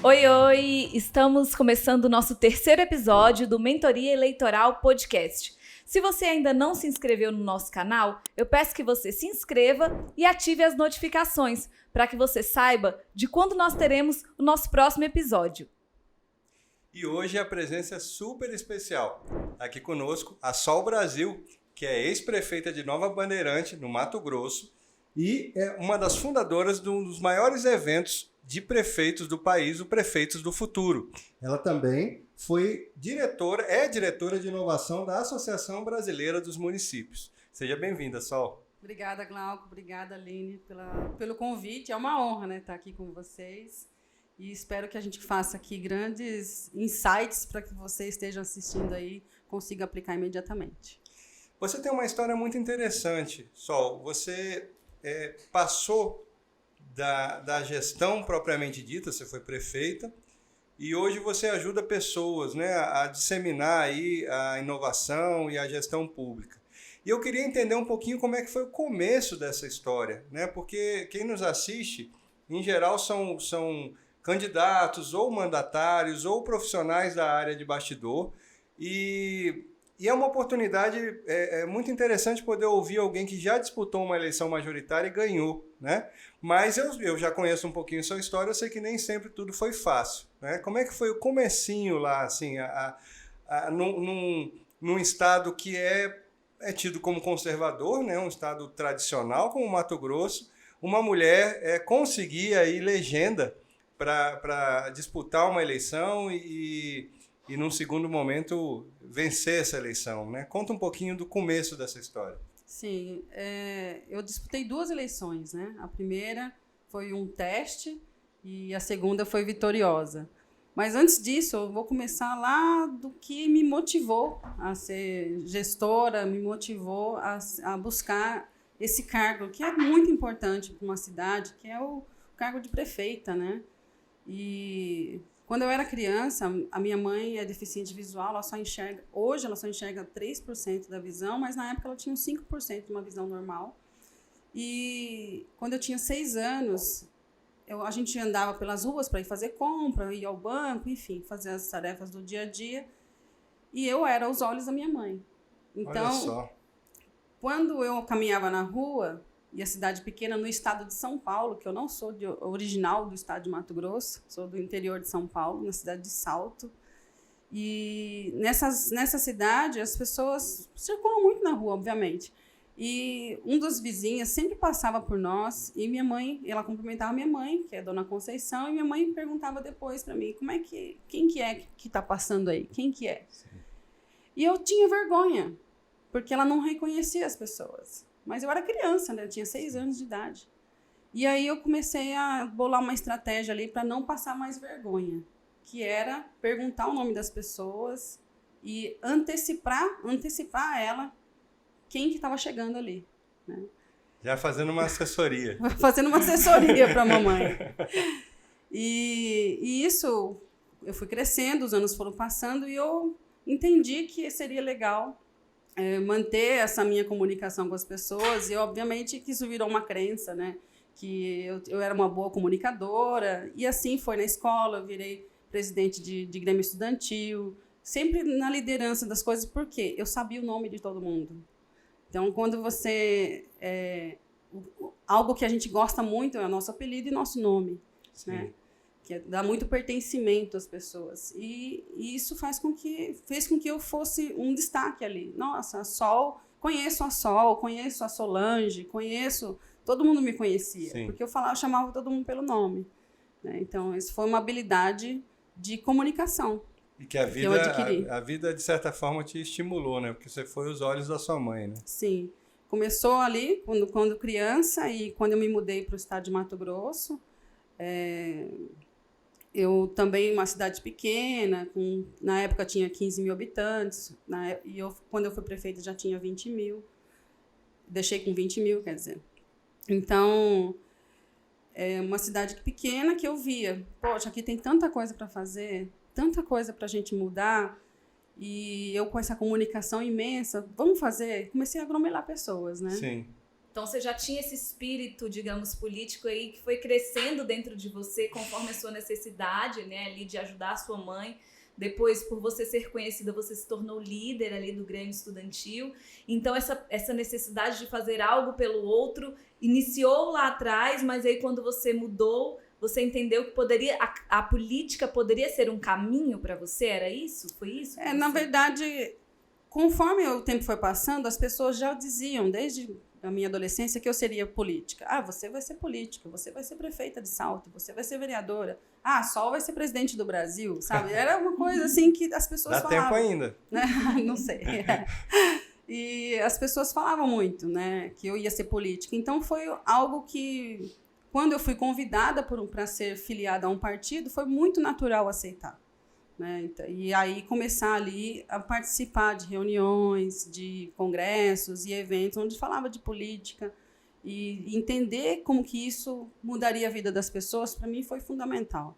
Oi, oi! Estamos começando o nosso terceiro episódio do Mentoria Eleitoral Podcast. Se você ainda não se inscreveu no nosso canal, eu peço que você se inscreva e ative as notificações para que você saiba de quando nós teremos o nosso próximo episódio. E hoje a presença é super especial. Aqui conosco a Sol Brasil, que é ex-prefeita de Nova Bandeirante, no Mato Grosso, e é uma das fundadoras de um dos maiores eventos de prefeitos do país, o Prefeitos do Futuro. Ela também foi é diretora de inovação da Associação Brasileira dos Municípios. Seja bem-vinda, Sol. Obrigada, Glauco. Obrigada, Aline, pelo convite. É uma honra, né, estar aqui com vocês. E espero que a gente faça aqui grandes insights para que você esteja assistindo aí, consiga aplicar imediatamente. Você tem uma história muito interessante, Sol. Você passou da gestão propriamente dita, você foi prefeita, e hoje você ajuda pessoas, né, a disseminar aí a inovação e a gestão pública. E eu queria entender um pouquinho como é que foi o começo dessa história, né? Porque quem nos assiste, em geral, são candidatos ou mandatários ou profissionais da área de bastidor, e é uma oportunidade muito interessante poder ouvir alguém que já disputou uma eleição majoritária e ganhou, né? Mas eu já conheço um pouquinho sua história, eu sei que nem sempre tudo foi fácil, né? Como é que foi o comecinho lá, assim, num estado que é tido como conservador, né? Um estado tradicional como o Mato Grosso, uma mulher conseguir aí legenda para disputar uma eleição e num segundo momento vencer essa eleição, né? Conta um pouquinho do começo dessa história. Sim, eu disputei 2 eleições, né? A primeira foi um teste e a segunda foi vitoriosa. Mas antes disso, eu vou começar lá do que me motivou a ser gestora, me motivou a buscar esse cargo, que é muito importante para uma cidade, que é o cargo de prefeita, né? E quando eu era criança, a minha mãe é deficiente visual, hoje ela só enxerga 3% da visão, mas na época ela tinha 5% de uma visão normal. E quando eu tinha 6 anos, a gente andava pelas ruas para ir fazer compra, ir ao banco, enfim, fazer as tarefas do dia a dia. E eu era os olhos da minha mãe. Então, olha só. Quando eu caminhava na rua, e a cidade pequena no estado de São Paulo, que eu não sou original do estado de Mato Grosso, sou do interior de São Paulo, na cidade de Salto. E nessa cidade, as pessoas circulam muito na rua, obviamente. E um dos vizinhos sempre passava por nós, e minha mãe, ela cumprimentava minha mãe, que é Dona Conceição, e minha mãe perguntava depois para mim, quem que é que está passando aí? Quem que é? Sim. E eu tinha vergonha, porque ela não reconhecia as pessoas. Mas eu era criança, né? Eu tinha 6 anos de idade. E aí eu comecei a bolar uma estratégia ali para não passar mais vergonha, que era perguntar o nome das pessoas e antecipar a ela quem que estava chegando ali, né? Já fazendo uma assessoria. Fazendo uma assessoria para a mamãe. E isso, eu fui crescendo, os anos foram passando e eu entendi que seria legal manter essa minha comunicação com as pessoas e, obviamente, que isso virou uma crença, né? Que eu era uma boa comunicadora e assim foi na escola, eu virei presidente de Grêmio Estudantil, sempre na liderança das coisas, porque eu sabia o nome de todo mundo. Então, quando você... algo que a gente gosta muito é o nosso apelido e nosso nome, né? Que dá muito pertencimento às pessoas. E isso fez com que eu fosse um destaque ali. Nossa, a Sol, conheço a Solange, todo mundo me conhecia. Sim. Porque eu chamava todo mundo pelo nome, né? Então, isso foi uma habilidade de comunicação. E que a vida, de certa forma, te estimulou, né? Porque você foi os olhos da sua mãe, né? Sim. Começou ali, quando criança, e quando eu me mudei para o estado de Mato Grosso, eu também, uma cidade pequena, na época tinha 15 mil habitantes, quando eu fui prefeita já tinha 20 mil, deixei com 20 mil, quer dizer. Então, é uma cidade pequena que eu via, poxa, aqui tem tanta coisa para fazer, tanta coisa para a gente mudar, e eu com essa comunicação imensa, vamos fazer, comecei a aglomerar pessoas, né? Sim. Então você já tinha esse espírito, digamos, político aí que foi crescendo dentro de você conforme a sua necessidade, né, ali de ajudar a sua mãe. Depois, por você ser conhecida, você se tornou líder ali do Grêmio Estudantil. Então essa necessidade de fazer algo pelo outro iniciou lá atrás, mas aí quando você mudou, você entendeu que a política poderia ser um caminho para você? Era isso? Foi isso? Na verdade, conforme o tempo foi passando, as pessoas já diziam, desde a minha adolescência, que eu seria política. Você vai ser política, você vai ser prefeita de Salto, você vai ser vereadora. Sol vai ser presidente do Brasil, sabe? Era uma coisa assim que as pessoas falavam. Dá tempo ainda. Né? Não sei. E as pessoas falavam muito, né, que eu ia ser política. Então, foi algo que, quando eu fui convidada para ser filiada a um partido, foi muito natural aceitar. Né? E aí começar ali a participar de reuniões, de congressos e eventos onde falava de política e entender como que isso mudaria a vida das pessoas, para mim foi fundamental.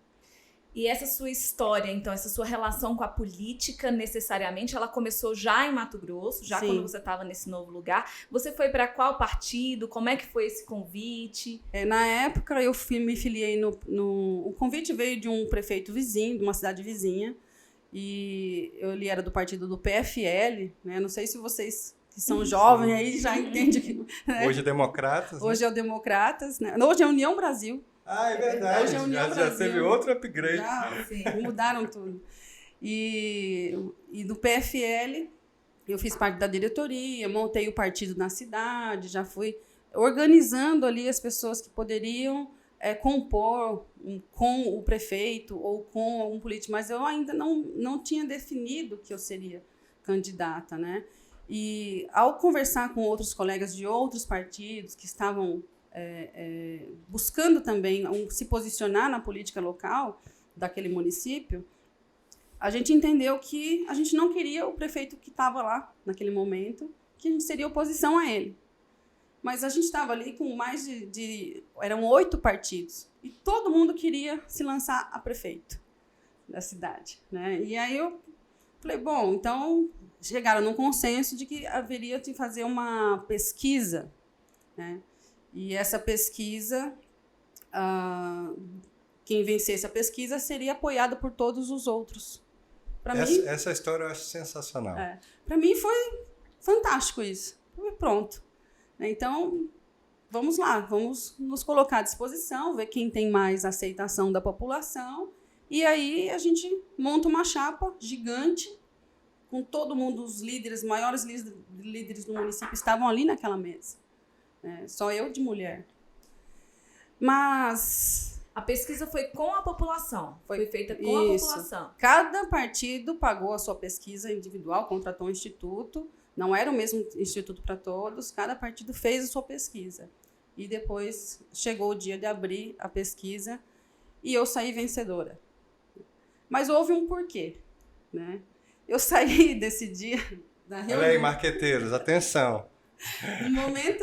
E essa sua história, então, essa sua relação com a política, necessariamente, ela começou já em Mato Grosso, já Sim. Quando você estava nesse novo lugar. Você foi para qual partido? Como é que foi esse convite? Na época, eu me filiei o convite veio de um prefeito vizinho, de uma cidade vizinha, e ele era do partido do PFL, né? Não sei se vocês que são jovens aí já entendem que... Né? Hoje é Democratas. Hoje é o Democratas, né? Hoje é a União Brasil. É verdade. Hoje é a União Brasil. Já teve outro upgrade. Já mudaram tudo. E do PFL, eu fiz parte da diretoria, montei o partido na cidade, já fui organizando ali as pessoas que poderiam compor com o prefeito ou com algum político, mas eu ainda não tinha definido que eu seria candidata, né? E ao conversar com outros colegas de outros partidos que estavam buscando também se posicionar na política local daquele município, a gente entendeu que a gente não queria o prefeito que estava lá naquele momento, que a gente seria oposição a ele. Mas a gente estava ali com mais eram 8 partidos, e todo mundo queria se lançar a prefeito da cidade, né? E aí eu falei, bom, então chegaram num consenso de que haveria de fazer uma pesquisa, né? E essa pesquisa, quem vencesse a pesquisa seria apoiado por todos os outros. Essa história eu acho sensacional. Para mim foi fantástico isso. Pronto. Então, vamos lá, vamos nos colocar à disposição, ver quem tem mais aceitação da população. E aí a gente monta uma chapa gigante, com todo mundo, os líderes, maiores líderes do município estavam ali naquela mesa. Só eu de mulher. Mas a pesquisa foi com a população. Foi feita com a população. Cada partido pagou a sua pesquisa individual, contratou um instituto. Não era o mesmo instituto para todos. Cada partido fez a sua pesquisa. E depois chegou o dia de abrir a pesquisa e eu saí vencedora. Mas houve um porquê, né? Eu saí desse dia da reunião. Olha aí, marqueteiros, atenção.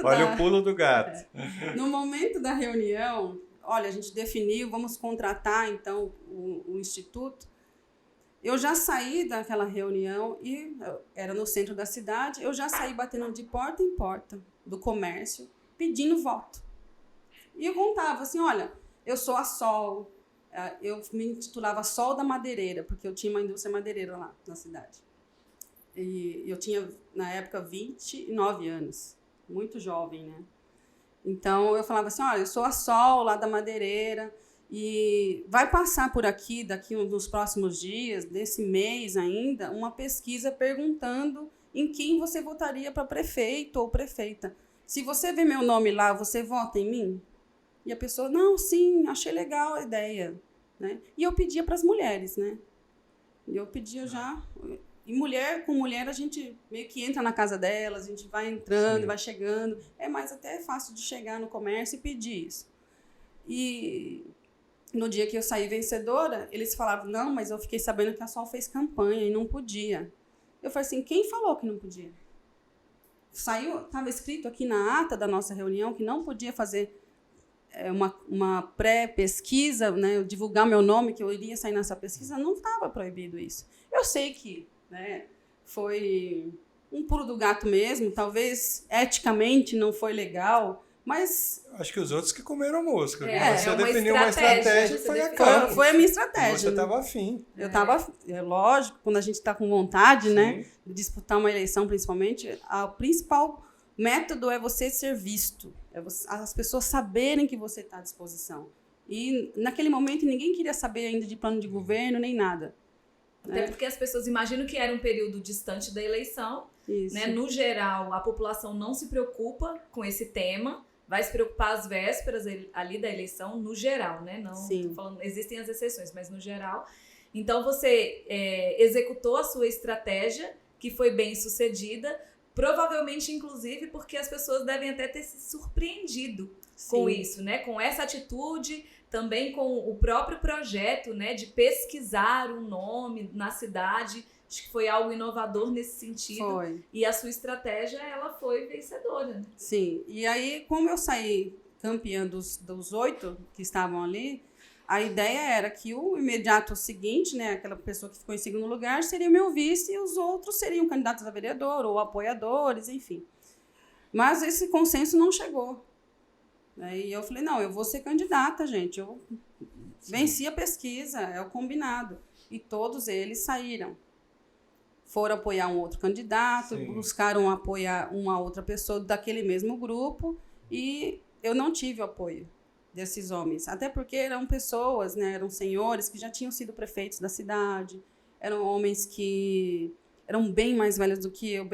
Olha o pulo do gato. No momento da reunião, olha, a gente definiu, vamos contratar, então, o instituto. Eu já saí daquela reunião, e era no centro da cidade, eu já saí batendo de porta em porta do comércio, pedindo voto. E eu contava assim, olha, eu sou a Sol, eu me intitulava Sol da Madeireira, porque eu tinha uma indústria madeireira lá na cidade. E eu tinha, na época, 29 anos, muito jovem, né? Então, eu falava assim, olha, eu sou a Sol, lá da Madeireira, e vai passar por aqui, daqui nos próximos dias, desse mês ainda, uma pesquisa perguntando em quem você votaria para prefeito ou prefeita. Se você vê meu nome lá, você vota em mim? E a pessoa, não, sim, achei legal a ideia, né? E eu pedia para as mulheres, né? E eu pedia já... E mulher com mulher, a gente meio que entra na casa delas, a gente vai entrando, sim, vai chegando. Mas até é fácil de chegar no comércio e pedir isso. E no dia que eu saí vencedora, eles falavam, não, mas eu fiquei sabendo que a Sol fez campanha e não podia. Eu falei assim, quem falou que não podia? Estava escrito aqui na ata da nossa reunião que não podia fazer uma pré-pesquisa, né, eu divulgar meu nome, que eu iria sair nessa pesquisa. Não estava proibido isso. Eu sei que, né, foi um pulo do gato mesmo, talvez eticamente não foi legal, mas... Acho que os outros que comeram mosca. Você uma definiu uma estratégia que foi a campo. Foi a minha estratégia. Você estava afim. Eu estava, lógico, quando a gente está com vontade, Sim. né, de disputar uma eleição principalmente, o principal método é você ser visto, as pessoas saberem que você está à disposição. E naquele momento ninguém queria saber ainda de plano de governo nem nada. Até porque as pessoas imaginam que era um período distante da eleição. Isso. Né? No geral, a população não se preocupa com esse tema, vai se preocupar às vésperas ali da eleição, no geral, né? Não tô falando, existem as exceções, mas no geral. Então, você executou a sua estratégia, que foi bem sucedida, provavelmente, inclusive, porque as pessoas devem até ter se surpreendido com isso, né? Com essa atitude, também com o próprio projeto, né? De pesquisar um nome na cidade. Acho que foi algo inovador nesse sentido. Foi. E a sua estratégia, ela foi vencedora. Né? Sim. E aí, como eu saí campeã dos 8 que estavam ali, a ideia era que o imediato seguinte, né, aquela pessoa que ficou em segundo lugar, seria o meu vice e os outros seriam candidatos a vereador ou apoiadores, enfim. Mas esse consenso não chegou. E eu falei, não, eu vou ser candidata, gente. Eu venci a pesquisa, é o combinado. E todos eles saíram. Foram apoiar um outro candidato, buscaram apoiar uma outra pessoa daquele mesmo grupo, e eu não tive o apoio desses homens. Até porque eram pessoas, né, eram senhores que já tinham sido prefeitos da cidade, eram homens que eram bem mais velhos do que eu,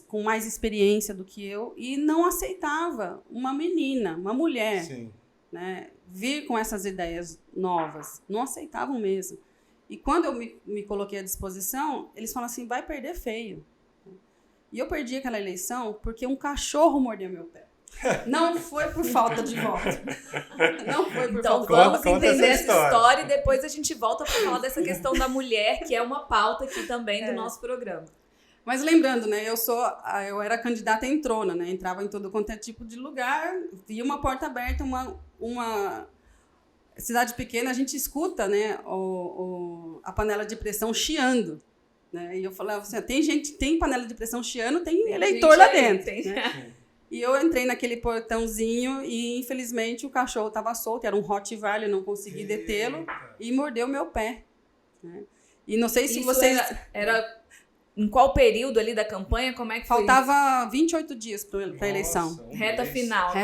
com mais experiência do que eu, e não aceitava uma menina, uma mulher, né, vir com essas ideias novas. Não aceitavam mesmo. E quando eu me coloquei à disposição, eles falam assim, vai perder feio. E eu perdi aquela eleição porque um cachorro mordeu meu pé. Não foi por falta de voto. Não foi por falta de voto. Então vamos entender essa história e depois a gente volta para falar dessa questão da mulher, que é uma pauta aqui também do nosso programa. Mas lembrando, né, eu era candidata entrona, né, entrava em todo quanto é tipo de lugar, via uma porta aberta, uma cidade pequena, a gente escuta, né, a panela de pressão chiando, né, e eu falava assim, tem panela de pressão chiando, tem eleitor lá dentro, né? E eu entrei naquele portãozinho e, infelizmente, o cachorro estava solto, era um Rottweiler, eu não consegui detê-lo, e mordeu meu pé, né? E não sei se vocês... Era em qual período ali da campanha? Como é que Faltava 28 dias para a eleição. Reta final, né?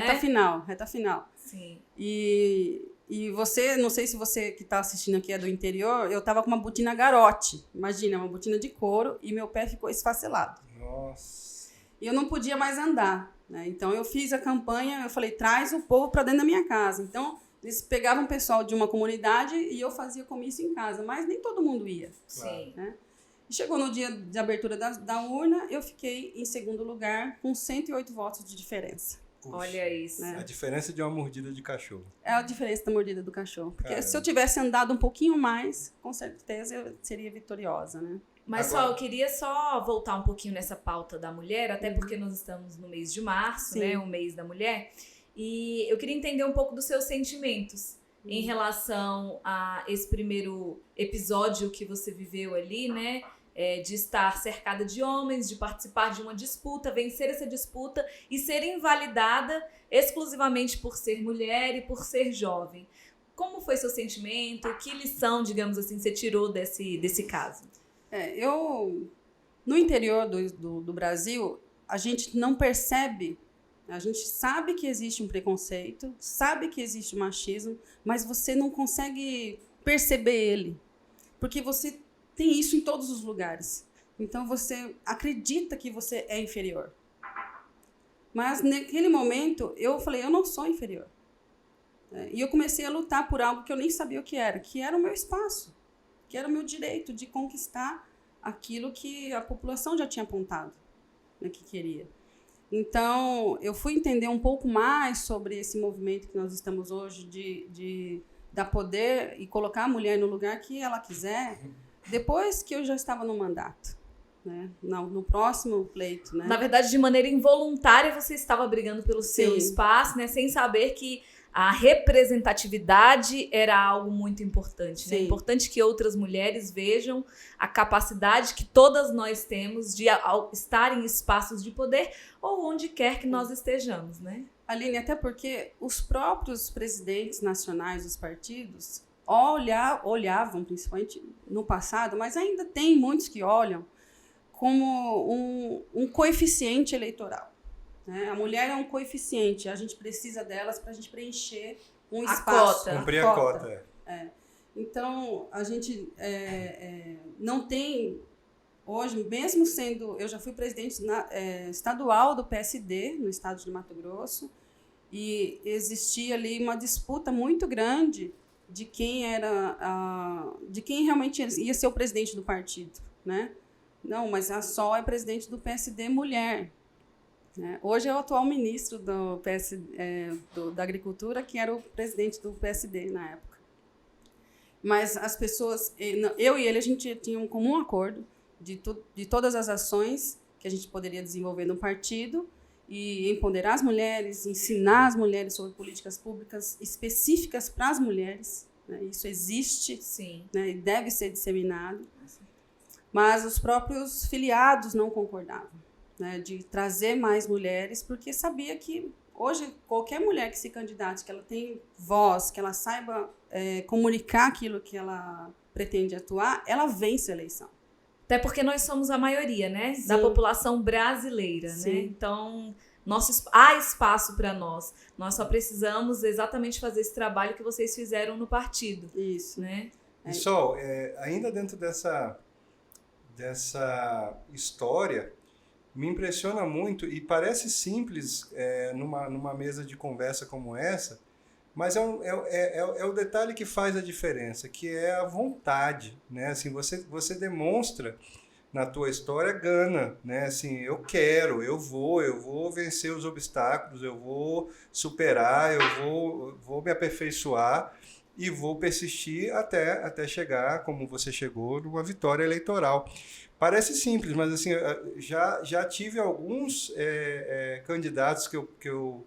Reta final. Sim. E você, não sei se você que está assistindo aqui é do interior, eu estava com uma botina garote. Imagina, uma botina de couro e meu pé ficou esfacelado. Nossa. E eu não podia mais andar, né? Então eu fiz a campanha, eu falei, traz o povo para dentro da minha casa. Então eles pegavam o pessoal de uma comunidade e eu fazia comício em casa, mas nem todo mundo ia. Sim. Né? E chegou no dia de abertura da urna, eu fiquei em segundo lugar com 108 votos de diferença. Puxa, olha isso. A diferença de uma mordida de cachorro. É a diferença da mordida do cachorro. Porque Caramba. se eu tivesse andado um pouquinho mais, com certeza eu seria vitoriosa, né? Mas Agora, eu queria só voltar um pouquinho nessa pauta da mulher, até porque nós estamos no mês de março, né, o mês da mulher, e eu queria entender um pouco dos seus sentimentos em relação a esse primeiro episódio que você viveu ali, né, de estar cercada de homens, de participar de uma disputa, vencer essa disputa e ser invalidada exclusivamente por ser mulher e por ser jovem. Como foi seu sentimento? Que lição, digamos assim, você tirou desse caso? No interior do Brasil, a gente não percebe, a gente sabe que existe um preconceito, sabe que existe um machismo, mas você não consegue perceber ele, porque você tem isso em todos os lugares. Então, você acredita que você é inferior. Mas, naquele momento, eu falei, eu não sou inferior. E eu comecei a lutar por algo que eu nem sabia o que era o meu espaço, que era o meu direito de conquistar aquilo que a população já tinha apontado, né, que queria. Então, eu fui entender um pouco mais sobre esse movimento que nós estamos hoje de dar poder e colocar a mulher no lugar que ela quiser, depois que eu já estava no mandato, né? No próximo pleito, né? Na verdade, de maneira involuntária, você estava brigando pelo seu espaço, né? Sem saber que a representatividade era algo muito importante, né? É importante que outras mulheres vejam a capacidade que todas nós temos de estar em espaços de poder ou onde quer que nós estejamos, né? Aline, até porque os próprios presidentes nacionais dos partidos olhavam, principalmente no passado, mas ainda tem muitos que olham como um coeficiente eleitoral. Né? A mulher é um coeficiente, a gente precisa delas para a gente preencher um espaço. Cumprir a cota. Então, a gente não tem, hoje, mesmo sendo, eu já fui presidente estadual do PSD, no estado de Mato Grosso, e existia ali uma disputa muito grande de quem realmente ia ser o presidente do partido. Né? Não, mas a Sol é presidente do PSD mulher. Hoje é o atual ministro da Agricultura, que era o presidente do PSD na época. Mas as pessoas, eu e ele, a gente tinha um comum acordo de todas as ações que a gente poderia desenvolver no partido e empoderar as mulheres, ensinar as mulheres sobre políticas públicas específicas para as mulheres. Né? Isso existe. Sim. Né? E deve ser disseminado. Mas os próprios filiados não concordavam. Né, de trazer mais mulheres, porque sabia que hoje qualquer mulher que se candidate, que ela tem voz, que ela saiba comunicar aquilo que ela pretende atuar, ela vence a eleição. Até porque nós somos a maioria, né, da população brasileira, né? Então há espaço para nós. Nós só precisamos exatamente fazer esse trabalho que vocês fizeram no partido. Isso. Né? E Sol, ainda dentro dessa história, me impressiona muito e parece simples numa mesa de conversa como essa, mas é o detalhe que faz a diferença, que é a vontade, né? Assim, você demonstra na tua história gana, né? Assim, eu vou vencer os obstáculos, eu vou superar, eu vou me aperfeiçoar e vou persistir até chegar, como você chegou, numa vitória eleitoral. Parece simples, mas assim, já tive alguns candidatos que eu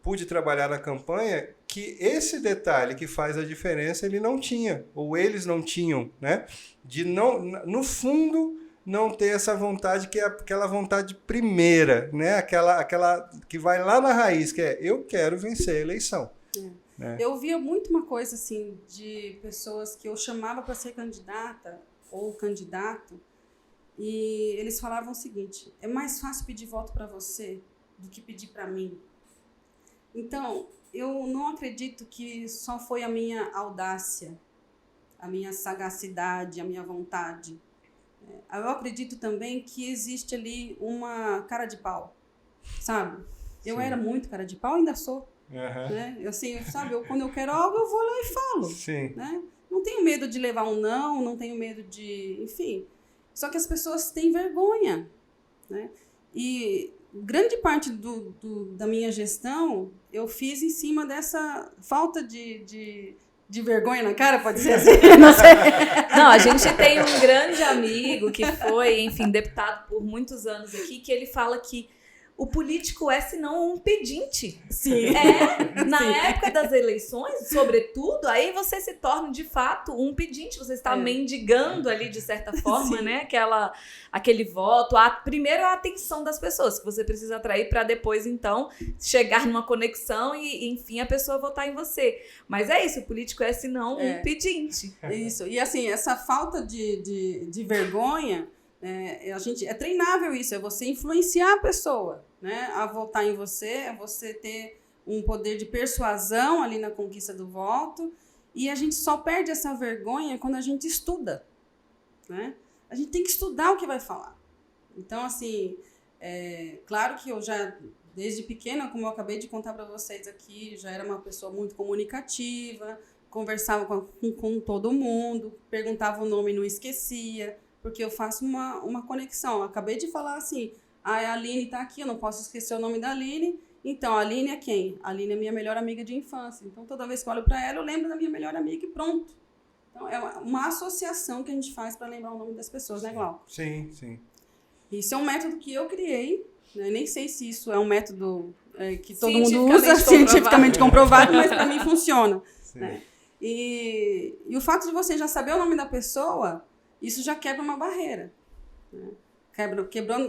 pude trabalhar na campanha que esse detalhe que faz a diferença ele não tinha, ou eles não tinham, né? De não, no fundo, não ter essa vontade que é aquela vontade primeira, né? Aquela que vai lá na raiz, que é eu quero vencer a eleição. Né? Eu via muito uma coisa assim de pessoas que eu chamava para ser candidata ou candidato, e eles falavam o seguinte: é mais fácil pedir voto para você do que pedir para mim. Então, eu não acredito que só foi a minha audácia, a minha sagacidade, a minha vontade. Eu acredito também que existe ali uma cara de pau, sabe? Eu era muito cara de pau, ainda sou. Né? Assim, sabe, quando eu quero algo, eu vou lá e falo. Sim. Né? Não tenho medo de levar um não tenho medo de... Enfim. Só que as pessoas têm vergonha. Né? E grande parte da minha gestão eu fiz em cima dessa falta de vergonha na cara, pode ser assim? Não sei. Não, a gente tem um grande amigo que foi, enfim, deputado por muitos anos aqui, que ele fala que o político é, senão, um pedinte. Sim. Na época das eleições, sobretudo, aí você se torna, de fato, um pedinte. Você está mendigando ali, de certa forma, né? Aquele voto. Primeiro, a atenção das pessoas, que você precisa atrair para depois, então, chegar numa conexão e, enfim, a pessoa votar em você. Mas é isso, o político é, senão, um pedinte. Isso. E, assim, essa falta de vergonha... é treinável isso, é você influenciar a pessoa, né, a votar em você, é você ter um poder de persuasão ali na conquista do voto, e a gente só perde essa vergonha quando a gente estuda, né? A gente tem que estudar o que vai falar. Então, assim, claro que eu já, desde pequena, como eu acabei de contar para vocês aqui, já era uma pessoa muito comunicativa, conversava com todo mundo, perguntava o nome e não esquecia, porque eu faço uma conexão. Eu acabei de falar assim, a Aline está aqui, eu não posso esquecer o nome da Aline. Então, a Aline é quem? A Aline é minha melhor amiga de infância. Então, toda vez que eu olho para ela, eu lembro da minha melhor amiga e pronto. Então, é uma associação que a gente faz para lembrar o nome das pessoas, né, Glauco? Sim, sim. Isso é um método que eu criei né? Nem sei se isso é um método que todo mundo usa, cientificamente comprovado, mas para mim funciona. Né? E o fato de você já saber o nome da pessoa, isso já quebra uma barreira. Né?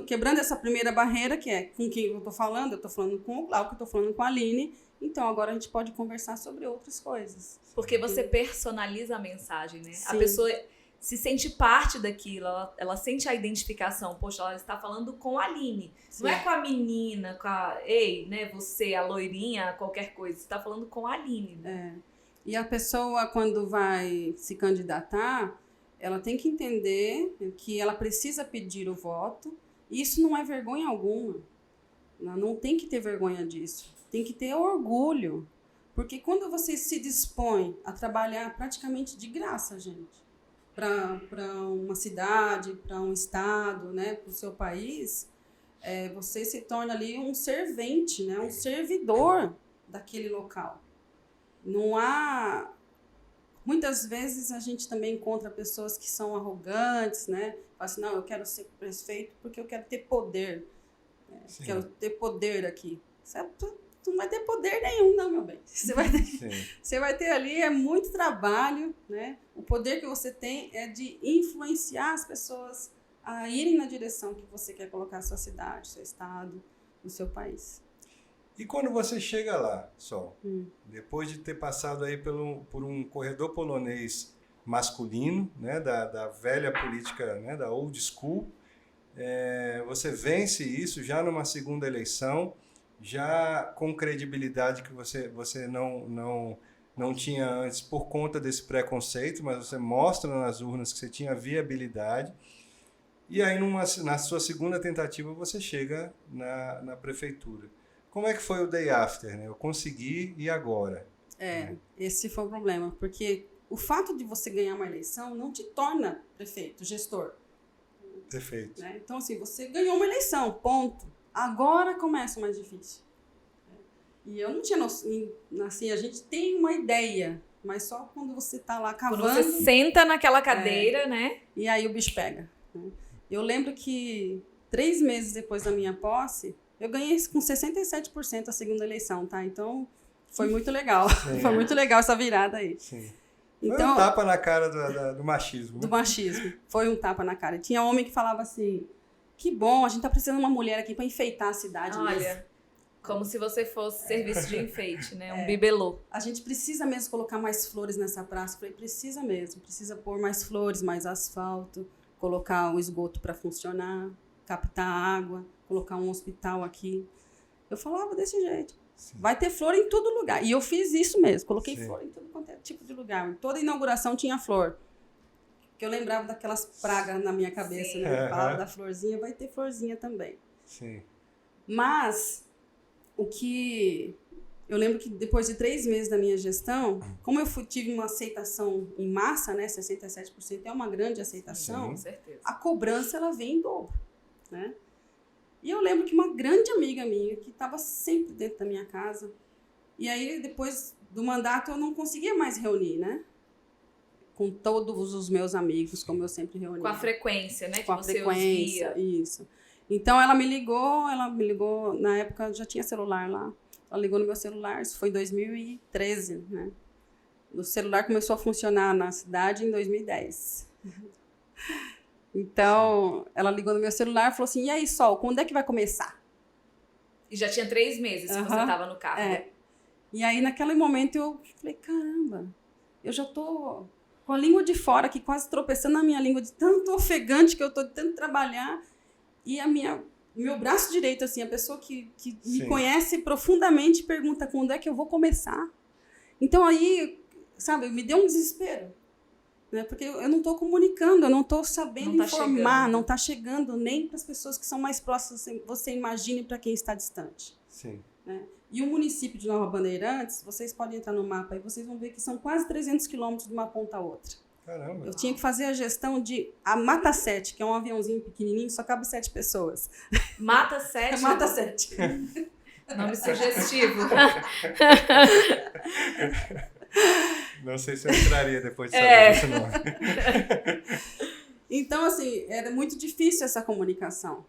Quebrando essa primeira barreira, que é com quem eu estou falando com o Glauco, eu estou falando com a Aline, então agora a gente pode conversar sobre outras coisas. Porque você personaliza a mensagem, né? Sim. A pessoa se sente parte daquilo, ela sente a identificação. Poxa, ela está falando com a Aline. Sim. Não é com a menina, ei, né, você, a loirinha, qualquer coisa. Você está falando com a Aline. Né? E a pessoa, quando vai se candidatar, ela tem que entender que ela precisa pedir o voto. E isso não é vergonha alguma. Não tem que ter vergonha disso. Tem que ter orgulho. Porque quando você se dispõe a trabalhar praticamente de graça, gente, para uma cidade, para um estado, né, para o seu país, você se torna ali um servente, né, um servidor daquele local. Não há... Muitas vezes a gente também encontra pessoas que são arrogantes, né? Fala assim, não, eu quero ser prefeito porque eu quero ter poder. Quero ter poder aqui. Tu não vai ter poder nenhum, não, meu bem. Você vai ter ali muito trabalho, né? O poder que você tem é de influenciar as pessoas a irem na direção que você quer colocar a sua cidade, seu estado, o seu país. E quando você chega lá, Sol, depois de ter passado aí por um corredor polonês masculino, né, da velha política, né, da old school, você vence isso já numa segunda eleição, já com credibilidade que você não tinha antes por conta desse preconceito, mas você mostra nas urnas que você tinha viabilidade. E aí, na sua segunda tentativa, você chega na prefeitura. Como é que foi o day after, né? Eu consegui, e agora? Esse foi o problema, porque o fato de você ganhar uma eleição não te torna prefeito, gestor. Perfeito. Né? Então, assim, você ganhou uma eleição, ponto. Agora começa o mais difícil. E eu não tinha noção, assim, a gente tem uma ideia, mas só quando você está lá cavando... Quando você senta naquela cadeira, né? E aí o bicho pega. Né? Eu lembro que 3 meses depois da minha posse, eu ganhei com 67% a segunda eleição, tá? Então, foi muito legal. Sim. Foi muito legal essa virada aí. Sim. Então, foi um tapa na cara do machismo. Do machismo. Foi um tapa na cara. Tinha homem que falava assim, que bom, a gente tá precisando de uma mulher aqui para enfeitar a cidade. Olha, como se você fosse serviço de enfeite, né? Um bibelô. A gente precisa mesmo colocar mais flores nessa praça. Eu falei, precisa mesmo. Precisa pôr mais flores, mais asfalto, colocar o esgoto para funcionar, captar água, colocar um hospital aqui. Eu falava desse jeito. Sim. Vai ter flor em todo lugar. E eu fiz isso mesmo. Coloquei Sim. flor em todo quanto é tipo de lugar. Em toda inauguração tinha flor. Que eu lembrava daquelas pragas na minha cabeça, Sim. né? Eu falava da florzinha, vai ter florzinha também. Sim. Mas, o que... Eu lembro que depois de 3 meses da minha gestão, como eu tive uma aceitação em massa, né? 67% é uma grande aceitação. Com certeza. A cobrança, ela vem em dobro, né? E eu lembro que uma grande amiga minha, que estava sempre dentro da minha casa, e aí depois do mandato eu não conseguia mais reunir, né? Com todos os meus amigos, como eu sempre reunia. Com a frequência, né? Com a frequência, isso. Então ela me ligou, na época já tinha celular lá, ela ligou no meu celular, isso foi em 2013, né? O celular começou a funcionar na cidade em 2010. Então, ela ligou no meu celular e falou assim, e aí, Sol, quando é que vai começar? E já tinha 3 meses que você estava no cargo. E aí, naquele momento, eu falei, caramba, eu já tô com a língua de fora aqui, quase tropeçando na minha língua, de tanto ofegante que eu tô de tanto trabalhar. E meu braço direito, assim, a pessoa que me conhece profundamente pergunta quando é que eu vou começar. Então, aí, sabe, me deu um desespero. Né? Porque eu não estou comunicando, eu não estou sabendo informar, não está chegando nem para as pessoas que são mais próximas, você imagine para quem está distante. Sim. Né? E o município de Nova Bandeirantes, vocês podem entrar no mapa e vocês vão ver que são quase 300 quilômetros de uma ponta a outra. Caramba. Eu tinha que fazer a gestão de a Mata 7, que é um aviãozinho pequenininho, só cabe 7 pessoas. Mata 7? Mata 7. Nome sugestivo. Não sei se eu entraria depois de saber esse nome. Então, assim, era muito difícil essa comunicação.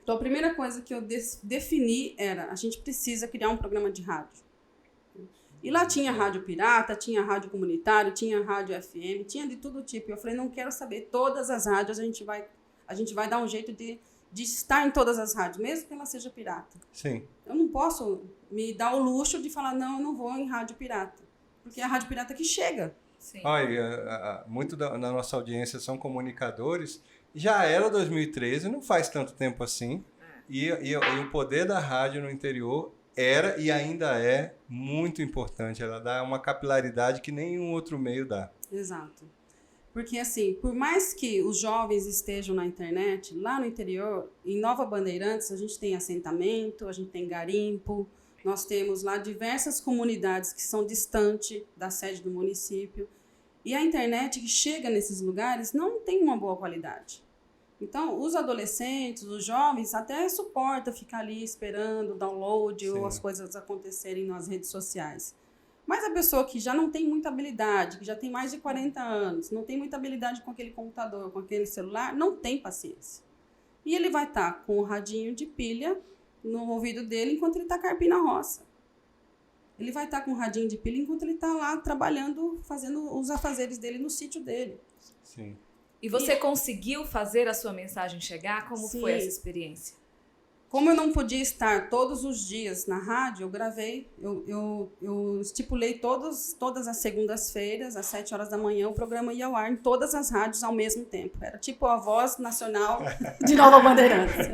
Então, a primeira coisa que eu defini era, a gente precisa criar um programa de rádio. E lá tinha rádio pirata, tinha rádio comunitário, tinha rádio FM, tinha de todo tipo. Eu falei, não quero saber, todas as rádios a gente vai dar um jeito de estar em todas as rádios, mesmo que ela seja pirata. Sim. Eu não posso me dar o luxo de falar, não, eu não vou em rádio pirata. Porque é a rádio pirata que chega. Sim. Olha, muito da nossa audiência são comunicadores. Já era 2013, não faz tanto tempo assim. E o poder da rádio no interior era e ainda é muito importante. Ela dá uma capilaridade que nenhum outro meio dá. Exato. Porque, assim, por mais que os jovens estejam na internet, lá no interior, em Nova Bandeirantes, a gente tem assentamento, a gente tem garimpo, nós temos lá diversas comunidades que são distantes da sede do município. E a internet que chega nesses lugares não tem uma boa qualidade. Então, os adolescentes, os jovens, até suportam ficar ali esperando o download ou as coisas acontecerem nas redes sociais. Mas a pessoa que já não tem muita habilidade, que já tem mais de 40 anos, não tem muita habilidade com aquele computador, com aquele celular, não tem paciência. E ele vai estar com o radinho de pilha no ouvido dele enquanto ele está carpindo a roça. Ele vai estar com o radinho de pilha enquanto ele está lá trabalhando, fazendo os afazeres dele no sítio dele. Sim. E você conseguiu fazer a sua mensagem chegar? Como foi essa experiência? Como eu não podia estar todos os dias na rádio, eu gravei, eu estipulei todas as segundas-feiras, às 7 horas da manhã, o programa ia ao ar em todas as rádios ao mesmo tempo. Era tipo a voz nacional de Nova Bandeirantes.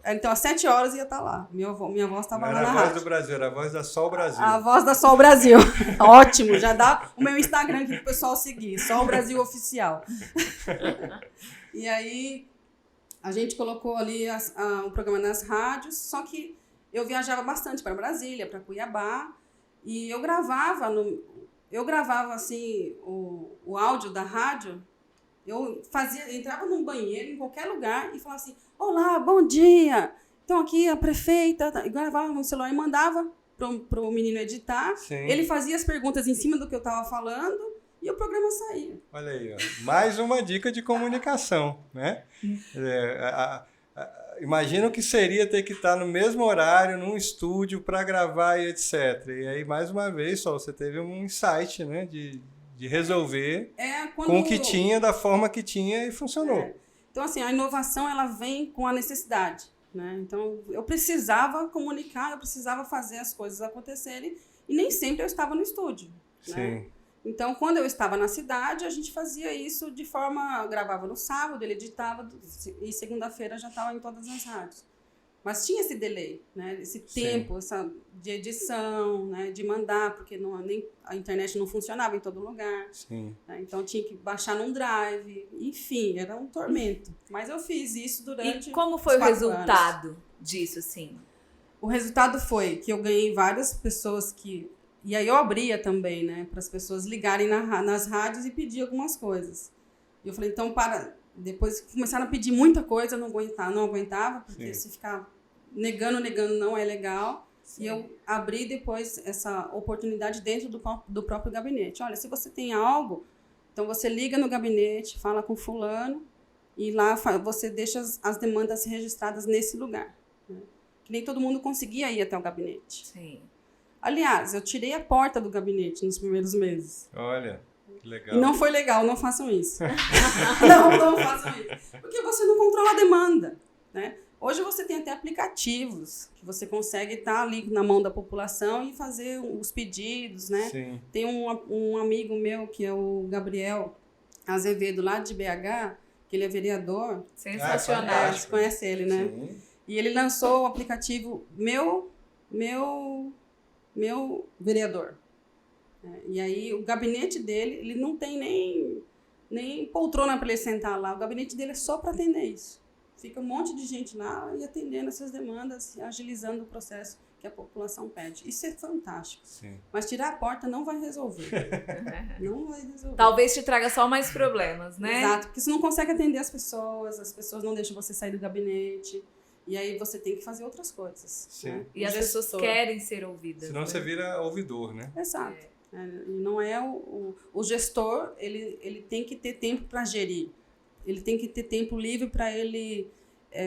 Então, às 7 horas ia estar lá. Minha voz estava lá na rádio. Era a voz do Brasil, era a voz da Sol Brasil. A voz da Sol Brasil. Ótimo, já dá o meu Instagram aqui para o pessoal seguir, Sol Brasil Oficial. E aí, a gente colocou ali o programa nas rádios, só que eu viajava bastante para Brasília, para Cuiabá, e eu gravava assim, o áudio da rádio. Eu entrava num banheiro, em qualquer lugar, e falava assim, olá, bom dia, então aqui a prefeita, e gravava no celular e mandava para o menino editar. Sim. Ele fazia as perguntas em cima do que eu estava falando, e o programa saía. Olha aí, ó. Mais uma dica de comunicação, né? Imagina o que seria ter que estar no mesmo horário, num estúdio, para gravar e etc. E aí, mais uma vez, só você teve um insight, né? De resolver com o que tinha, da forma que tinha, e funcionou. Então, assim, a inovação, ela vem com a necessidade, né? Então, eu precisava comunicar, eu precisava fazer as coisas acontecerem, e nem sempre eu estava no estúdio, Sim. Né? Então, quando eu estava na cidade, a gente fazia isso de forma... Gravava no sábado, ele editava, e segunda-feira já estava em todas as rádios. Mas tinha esse delay, né? Esse tempo de edição, né? De mandar, porque nem a internet não funcionava em todo lugar. Sim. Né? Então, tinha que baixar num drive. Enfim, era um tormento. Mas eu fiz isso durante... E como foi o resultado disso, assim? O resultado foi que eu ganhei várias pessoas que... E aí eu abria também, né, para as pessoas ligarem nas rádios e pedir algumas coisas. E eu falei, então, depois começaram a pedir muita coisa, eu não aguentava, porque se ficar negando não é legal. Sim. E eu abri depois essa oportunidade dentro do próprio gabinete. Olha, se você tem algo, então você liga no gabinete, fala com fulano, e lá você deixa as demandas registradas nesse lugar. Né? Que nem todo mundo conseguia ir até o gabinete. Sim. Aliás, eu tirei a porta do gabinete nos primeiros meses. Olha, que legal. E não foi legal, não façam isso. não façam isso. Porque você não controla a demanda, né? Hoje você tem até aplicativos que você consegue estar ali na mão da população e fazer os pedidos, né? Sim. Tem um amigo meu, que é o Gabriel Azevedo, lá de BH, que ele é vereador. Sensacional. Você conhece ele, né? Sim. E ele lançou o aplicativo Meu Vereador. E aí o gabinete dele, ele não tem nem poltrona para ele sentar lá. O gabinete dele é só para atender isso. Fica um monte de gente lá e atendendo essas demandas, agilizando o processo que a população pede. Isso é fantástico. Sim. Mas tirar a porta não vai resolver. Não vai resolver. Talvez te traga só mais problemas, né? Exato, porque você não consegue atender as pessoas não deixam você sair do gabinete. E aí você tem que fazer outras coisas. Sim. Né? E as pessoas querem ser ouvidas. Senão você vira ouvidor, né? Exato. E não é o gestor, ele tem que ter tempo para gerir. ele tem que ter tempo livre para ele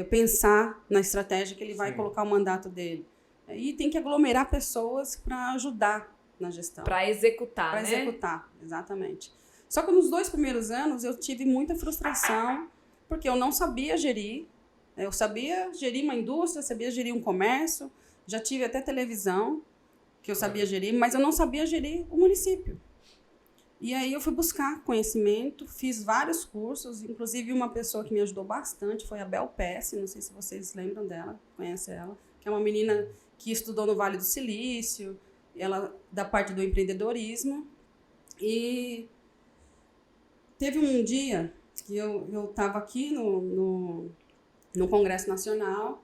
pensar na estratégia que ele vai colocar o mandato dele. E tem que aglomerar pessoas para ajudar na gestão. Para executar, Para executar, exatamente. Só que nos 2 primeiros anos eu tive muita frustração, porque eu não sabia gerir. Eu sabia gerir uma indústria, sabia gerir um comércio, já tive até televisão, que eu sabia gerir, mas eu não sabia gerir o município. E aí eu fui buscar conhecimento, fiz vários cursos, inclusive uma pessoa que me ajudou bastante foi a Bel Pesce, não sei se vocês lembram dela, conhecem ela, que é uma menina que estudou no Vale do Silício, ela da parte do empreendedorismo. E teve um dia que eu estava aqui no Congresso Nacional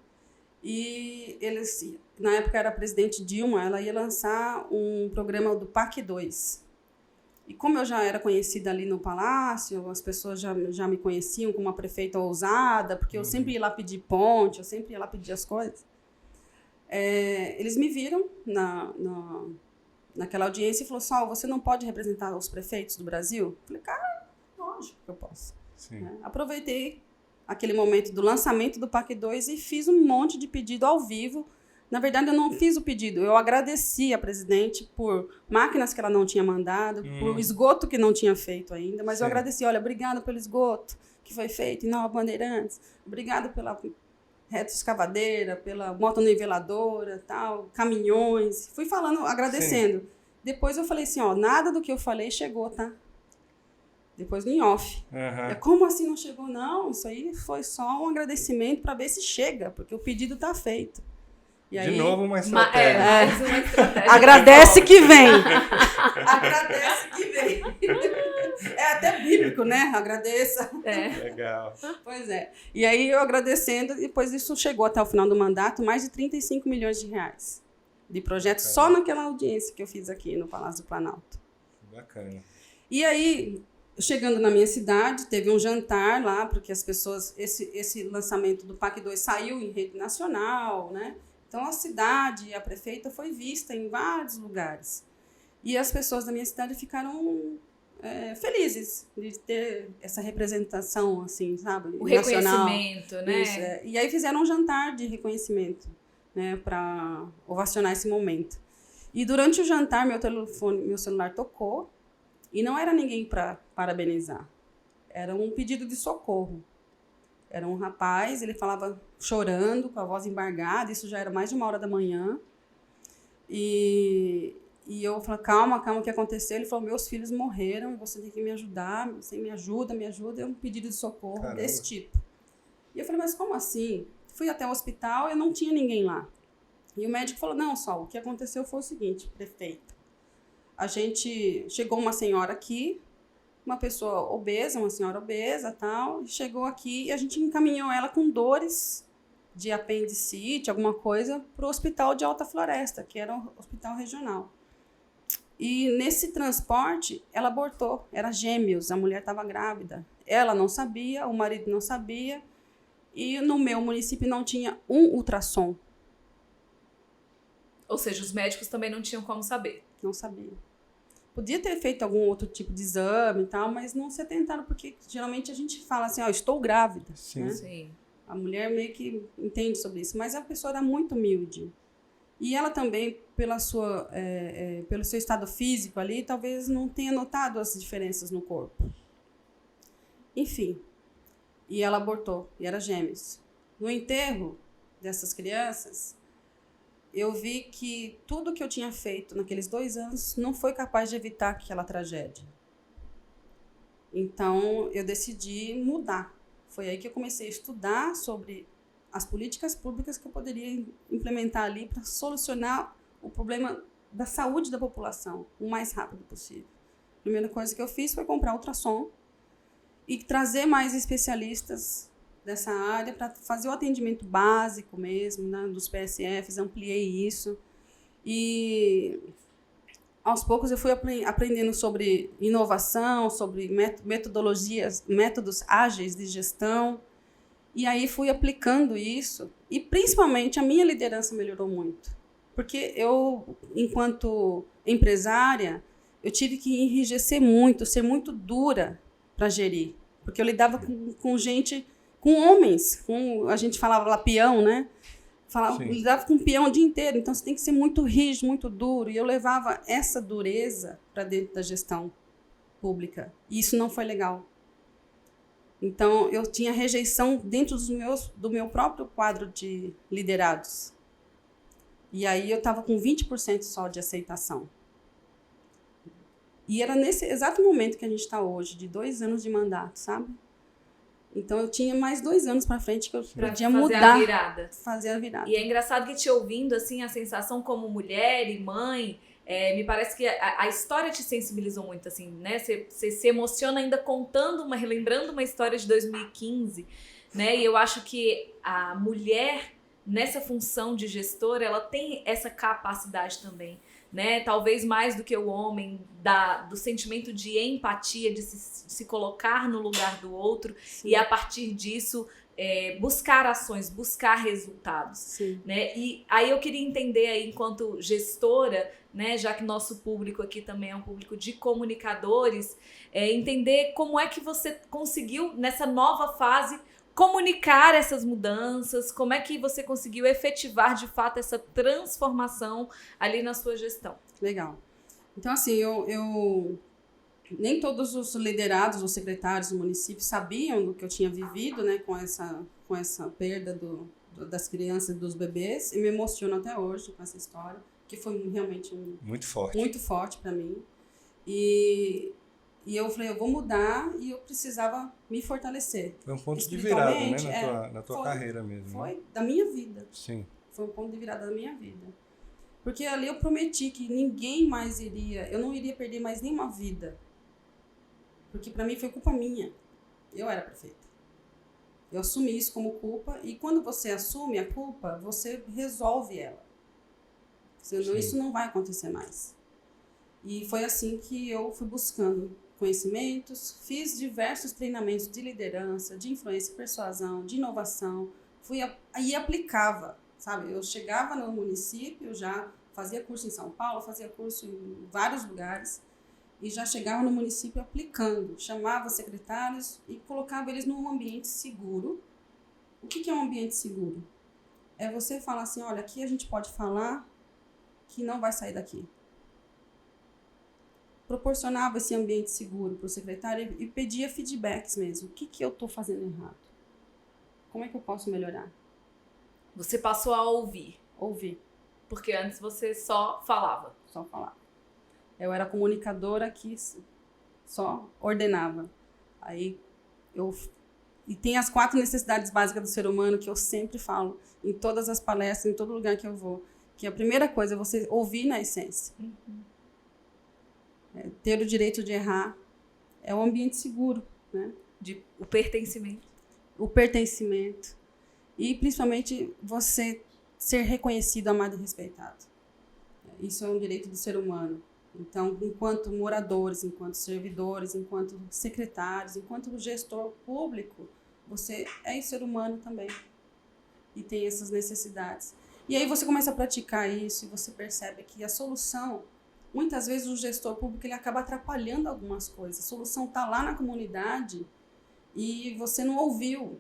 e eles, na época era a presidente Dilma, ela ia lançar um programa do PAC 2. E como eu já era conhecida ali no Palácio, as pessoas já me conheciam como uma prefeita ousada, porque eu sempre ia lá pedir ponte, eu sempre ia lá pedir as coisas. Eles me viram naquela audiência e falaram, Sol, você não pode representar os prefeitos do Brasil? Eu falei, cara, lógico que eu posso. Aproveitei aquele momento do lançamento do PAC 2 e fiz um monte de pedido ao vivo. Na verdade, eu não fiz o pedido, eu agradeci a presidente por máquinas que ela não tinha mandado, por esgoto que não tinha feito ainda, mas eu agradeci, olha, obrigada pelo esgoto que foi feito em Nova Bandeirantes, obrigada pela reta escavadeira, pela motonniveladora, tal, caminhões, fui falando, agradecendo. Depois eu falei assim, ó, nada do que eu falei chegou, tá? Depois em off. Como assim não chegou? Não, isso aí foi só um agradecimento para ver se chega, porque o pedido tá feito. E aí, de novo uma estratégia. Mais uma estratégia. Agradece que vem. Agradece que vem. É até bíblico, né? Agradeça. Legal. Pois é. E aí eu agradecendo, depois isso chegou até o final do mandato, mais de 35 milhões de reais de projetos só naquela audiência que eu fiz aqui no Palácio do Planalto. Bacana. E aí, chegando na minha cidade, teve um jantar lá, porque as pessoas, esse lançamento do PAC 2 saiu em rede nacional, né? Então, a cidade, a prefeita foi vista em vários lugares. E as pessoas da minha cidade ficaram felizes de ter essa representação, assim, sabe? O nacional. reconhecimento, né? Isso, E aí fizeram um jantar de reconhecimento, né? Para ovacionar esse momento. E durante o jantar, meu celular tocou e não era ninguém para parabenizar. Era um pedido de socorro. Era um rapaz, ele falava chorando, com a voz embargada, isso já era mais de 1h da manhã. E eu falei, calma, o que aconteceu? Ele falou, meus filhos morreram, você tem que me ajudar, você me ajuda. É um pedido de socorro. Caramba. Desse tipo. E eu falei, mas como assim? Fui até o hospital e não tinha ninguém lá. E o médico falou, não, Sol, o que aconteceu foi o seguinte, prefeita. Chegou uma senhora aqui, uma senhora obesa, tal, chegou aqui e a gente encaminhou ela com dores de apendicite, alguma coisa, para o hospital de Alta Floresta, que era um hospital regional. E nesse transporte, ela abortou, era gêmeos, a mulher estava grávida. Ela não sabia, o marido não sabia, e no meu município não tinha um ultrassom. Ou seja, os médicos também não tinham como saber. Não sabia. Podia ter feito algum outro tipo de exame e tal, mas não se atentaram, porque geralmente a gente fala assim, estou grávida. Sim. Né? Sim. A mulher meio que entende sobre isso, mas a pessoa era muito humilde. E ela também, pelo seu estado físico ali, talvez não tenha notado as diferenças no corpo. Enfim, e ela abortou, e era gêmeos. No enterro dessas crianças, eu vi que tudo que eu tinha feito naqueles 2 anos não foi capaz de evitar aquela tragédia. Então, eu decidi mudar. Foi aí que eu comecei a estudar sobre as políticas públicas que eu poderia implementar ali para solucionar o problema da saúde da população o mais rápido possível. A primeira coisa que eu fiz foi comprar ultrassom e trazer mais especialistas dessa área para fazer o atendimento básico mesmo, né, dos PSFs, ampliei isso. E aos poucos eu fui aprendendo sobre inovação, sobre métodos ágeis de gestão, e aí fui aplicando isso, e principalmente a minha liderança melhorou muito. Porque eu, enquanto empresária, eu tive que enrijecer muito, ser muito dura para gerir. Porque eu lidava com gente, com homens, a gente falava lá peão, né? Lidava com peão o dia inteiro, então você tem que ser muito rígido, muito duro. E eu levava essa dureza para dentro da gestão pública. E isso não foi legal. Então, eu tinha rejeição dentro do meu próprio quadro de liderados. E aí eu estava com 20% só de aceitação. E era nesse exato momento que a gente está hoje, de 2 anos de mandato, sabe? Então, eu tinha mais 2 anos para frente que eu podia mudar. Fazer a virada. E é engraçado que te ouvindo, assim, a sensação como mulher e mãe, me parece que a história te sensibilizou muito, assim, né? Você se emociona ainda relembrando uma história de 2015, né? E eu acho que a mulher, nessa função de gestora, ela tem essa capacidade também, né? Talvez mais do que o homem, do sentimento de empatia, de se colocar no lugar do outro. Sim. E a partir disso buscar ações, buscar resultados. Sim. Né? E aí eu queria entender aí, enquanto gestora, né, já que nosso público aqui também é um público de comunicadores, entender como é que você conseguiu, nessa nova fase, comunicar essas mudanças, como é que você conseguiu efetivar de fato essa transformação ali na sua gestão. Legal. Então, assim, eu nem todos os liderados, os secretários do município sabiam do que eu tinha vivido, né, com essa perda das crianças e dos bebês, e me emociono até hoje com essa história, que foi realmente muito forte para mim. E eu falei, eu vou mudar, e eu precisava me fortalecer. Foi um ponto de virada, né, na tua carreira mesmo. Foi, né? Da minha vida. Sim. Foi um ponto de virada da minha vida. Porque ali eu prometi que ninguém mais eu não iria perder mais nenhuma vida. Porque para mim foi culpa minha. Eu era prefeita. Eu assumi isso como culpa, e quando você assume a culpa, você resolve ela. Senão isso não vai acontecer mais. E foi assim que eu fui buscando conhecimentos, fiz diversos treinamentos de liderança, de influência e persuasão, de inovação, e aplicava, sabe? Eu chegava no município, já fazia curso em São Paulo, fazia curso em vários lugares, e já chegava no município aplicando, chamava secretários e colocava eles num ambiente seguro. O que é um ambiente seguro? É você falar assim, olha, aqui a gente pode falar que não vai sair daqui. Proporcionava esse ambiente seguro para o secretário e pedia feedbacks mesmo. O que eu estou fazendo errado? Como é que eu posso melhorar? Você passou a ouvir. Ouvir. Porque antes você só falava. Só falava. Eu era comunicadora que só ordenava. E tem as 4 necessidades básicas do ser humano que eu sempre falo em todas as palestras, em todo lugar que eu vou. Que a primeira coisa é você ouvir na essência. Uhum. Ter o direito de errar. É um ambiente seguro, né? O pertencimento. O pertencimento. E, principalmente, você ser reconhecido, amado e respeitado. Isso é um direito do ser humano. Então, enquanto moradores, enquanto servidores, enquanto secretários, enquanto gestor público, você é ser humano também. E tem essas necessidades. E aí você começa a praticar isso e você percebe que a solução, muitas vezes o gestor público ele acaba atrapalhando algumas coisas. A solução está lá na comunidade e você não ouviu.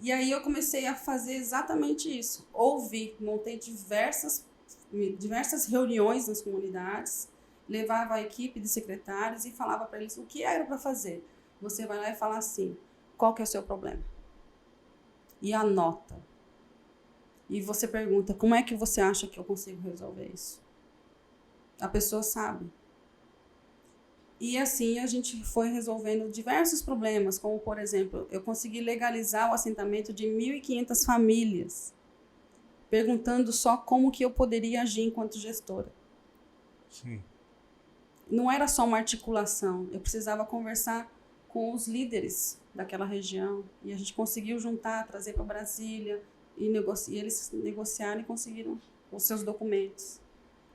E aí eu comecei a fazer exatamente isso. Ouvir, montei diversas reuniões nas comunidades, levava a equipe de secretários e falava para eles o que era para fazer. Você vai lá e fala assim, qual que é o seu problema? E anota. E você pergunta, como é que você acha que eu consigo resolver isso? A pessoa sabe. E assim a gente foi resolvendo diversos problemas, como, por exemplo, eu consegui legalizar o assentamento de 1.500 famílias, perguntando só como que eu poderia agir enquanto gestora. Sim. Não era só uma articulação, eu precisava conversar com os líderes daquela região, e a gente conseguiu juntar, trazer para Brasília, e eles negociaram e conseguiram os seus documentos.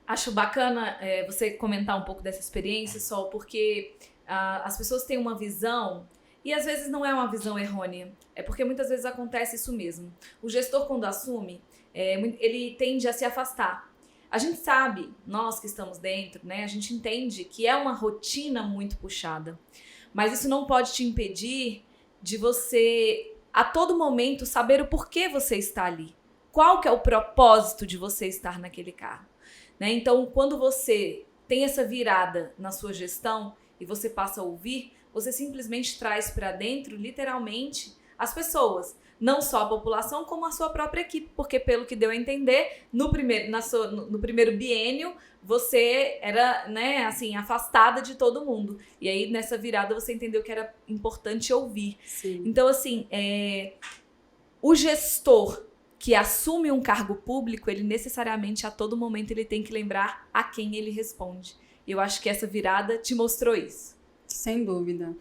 Acho bacana você comentar um pouco dessa experiência, Sol, porque as pessoas têm uma visão, e às vezes não é uma visão errônea, é porque muitas vezes acontece isso mesmo. O gestor, quando assume, ele tende a se afastar. A gente sabe, nós que estamos dentro, né, a gente entende que é uma rotina muito puxada. Mas isso não pode te impedir de você, a todo momento, saber o porquê você está ali. Qual que é o propósito de você estar naquele cargo, né? Então, quando você tem essa virada na sua gestão e você passa a ouvir, você simplesmente traz para dentro, literalmente, as pessoas. Não só a população, como a sua própria equipe. Porque, pelo que deu a entender, no primeiro biênio, você era, né, assim, afastada de todo mundo. E aí, nessa virada, você entendeu que era importante ouvir. Sim. Então, assim, o gestor que assume um cargo público, ele necessariamente, a todo momento, ele tem que lembrar a quem ele responde. E eu acho que essa virada te mostrou isso. Sem dúvida.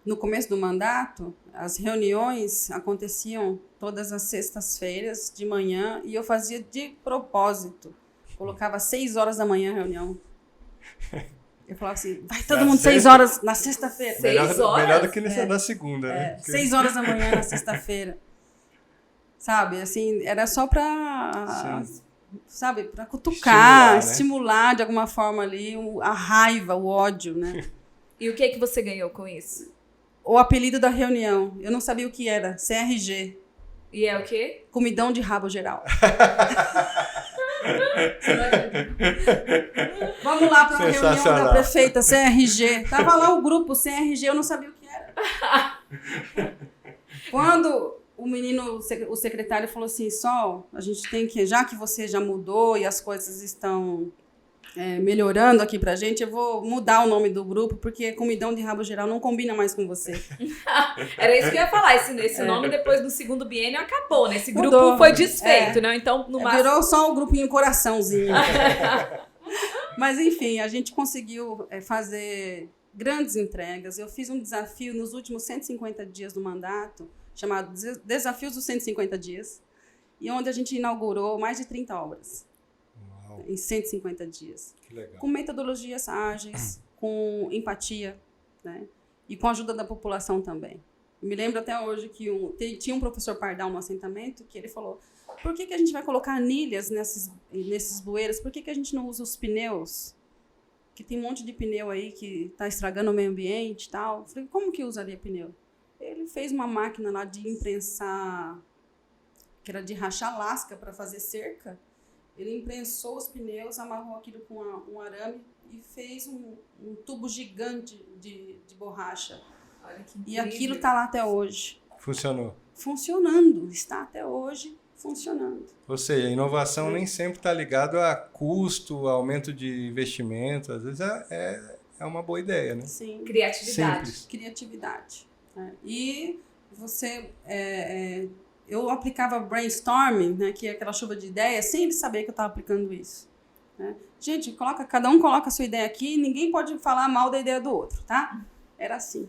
No começo do mandato, as reuniões aconteciam todas as sextas-feiras de manhã e eu fazia de propósito. Colocava 6 horas da manhã a reunião. Eu falava assim, vai todo mundo 6 horas na sexta-feira. 6 horas? Melhor do que na segunda, né? 6 horas da manhã na sexta-feira. Sabe, assim, era só para, sabe, para cutucar, estimular de alguma forma ali a raiva, o ódio, né? E o que é que você ganhou com isso? O apelido da reunião, eu não sabia o que era, CRG. E é o quê? Comidão de rabo geral. Vamos lá para a reunião da prefeita, CRG. Tava lá o grupo CRG, eu não sabia o que era. Quando o secretário falou assim, Sol, a gente tem que, já que você já mudou e as coisas estão melhorando aqui pra gente, eu vou mudar o nome do grupo, porque comidão de rabo geral não combina mais com você. Era isso que eu ia falar, esse nome depois do segundo biênio acabou, né? Esse grupo foi desfeito, né? Então, no máximo... Virou só um grupinho coraçãozinho. Mas, enfim, a gente conseguiu fazer grandes entregas. Eu fiz um desafio nos últimos 150 dias do mandato, chamado Desafios dos 150 Dias, e onde a gente inaugurou mais de 30 obras. Em 150 dias. Que legal. Com metodologias ágeis, com empatia, né? E com a ajuda da população também. Eu me lembro até hoje que tinha um professor Pardal no assentamento que ele falou, por que a gente vai colocar anilhas nesses bueiros? Por que a gente não usa os pneus? Que tem um monte de pneu aí que está estragando o meio ambiente e tal. Eu falei, como que usaria pneu? Ele fez uma máquina lá de imprensar, que era de rachar lasca para fazer cerca. Ele imprensou os pneus, amarrou aquilo com um arame e fez um tubo gigante de borracha. Olha que e aquilo está lá até hoje. Funcionou. Funcionando, está até hoje funcionando. Ou seja, a inovação nem sempre está ligada a custo, aumento de investimento. Às vezes é uma boa ideia, né? Sim. Criatividade. Simples. Criatividade. E você... eu aplicava brainstorming, né, que é aquela chuva de ideias, sem ele saber que eu estava aplicando isso. Né? Gente, cada um coloca a sua ideia aqui, ninguém pode falar mal da ideia do outro, tá? Era assim.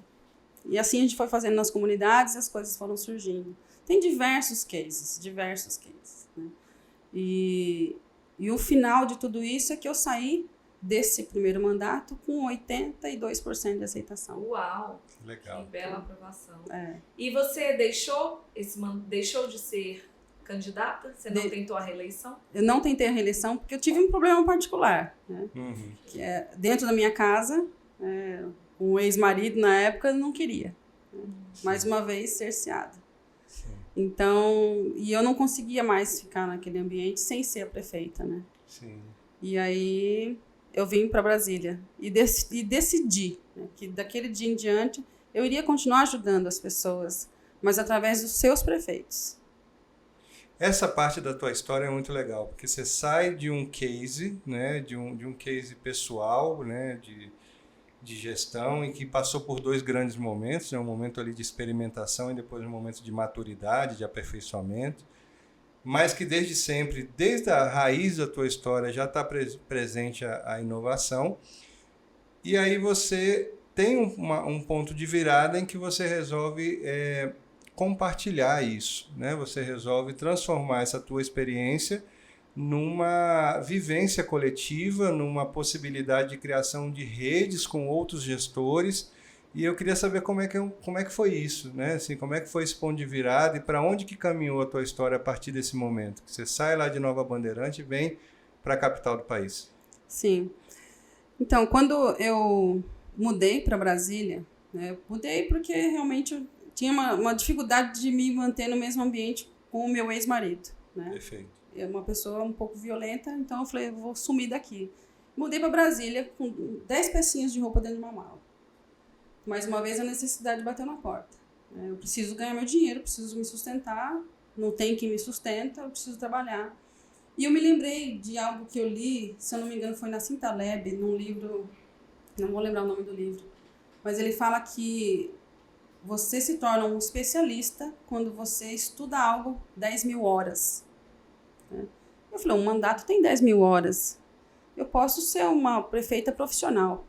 E assim a gente foi fazendo nas comunidades e as coisas foram surgindo. Tem diversos cases, né? E o final de tudo isso é que eu saí desse primeiro mandato com 82% de aceitação. Uau! Legal. Que bela aprovação. E você deixou de ser candidata? Você não tentou a reeleição? Eu não tentei a reeleição porque eu tive um problema particular, né? Uhum. Que dentro da minha casa, um ex-marido na época não queria. Né? Mais uma vez, cerceada. Sim. Então, e eu não conseguia mais ficar naquele ambiente sem ser a prefeita, né? Sim. E aí eu vim para Brasília e decidi, né, que daquele dia em diante eu iria continuar ajudando as pessoas, mas através dos seus prefeitos. Essa parte da tua história é muito legal, porque você sai de um case, né, de um case pessoal, né, de gestão, e que passou por 2 grandes momentos, né, um momento ali de experimentação e depois um momento de maturidade, de aperfeiçoamento, mas que desde sempre, desde a raiz da tua história, já está presente a inovação. E aí você tem um ponto de virada em que você resolve compartilhar isso, né? Você resolve transformar essa tua experiência numa vivência coletiva, numa possibilidade de criação de redes com outros gestores. E eu queria saber como é que foi isso, né? Assim, como é que foi esse ponto de virada e para onde que caminhou a tua história a partir desse momento? Que você sai lá de Nova Bandeirante e vem para a capital do país. Sim. Então, quando eu mudei para Brasília, né? Eu mudei porque realmente eu tinha uma dificuldade de me manter no mesmo ambiente com o meu ex-marido, né? Perfeito. É uma pessoa um pouco violenta, então eu falei, eu vou sumir daqui. Mudei para Brasília com 10 pecinhas de roupa dentro de uma mala. Mais uma vez a necessidade bateu na porta, né? Eu preciso ganhar meu dinheiro, preciso me sustentar, não tem quem me sustenta, eu preciso trabalhar. E eu me lembrei de algo que eu li, se eu não me engano foi Nassim Taleb, num livro, não vou lembrar o nome do livro, mas ele fala que você se torna um especialista quando você estuda algo 10.000 horas. Né? Eu falei, um mandato tem 10.000 horas. Eu posso ser uma prefeita profissional,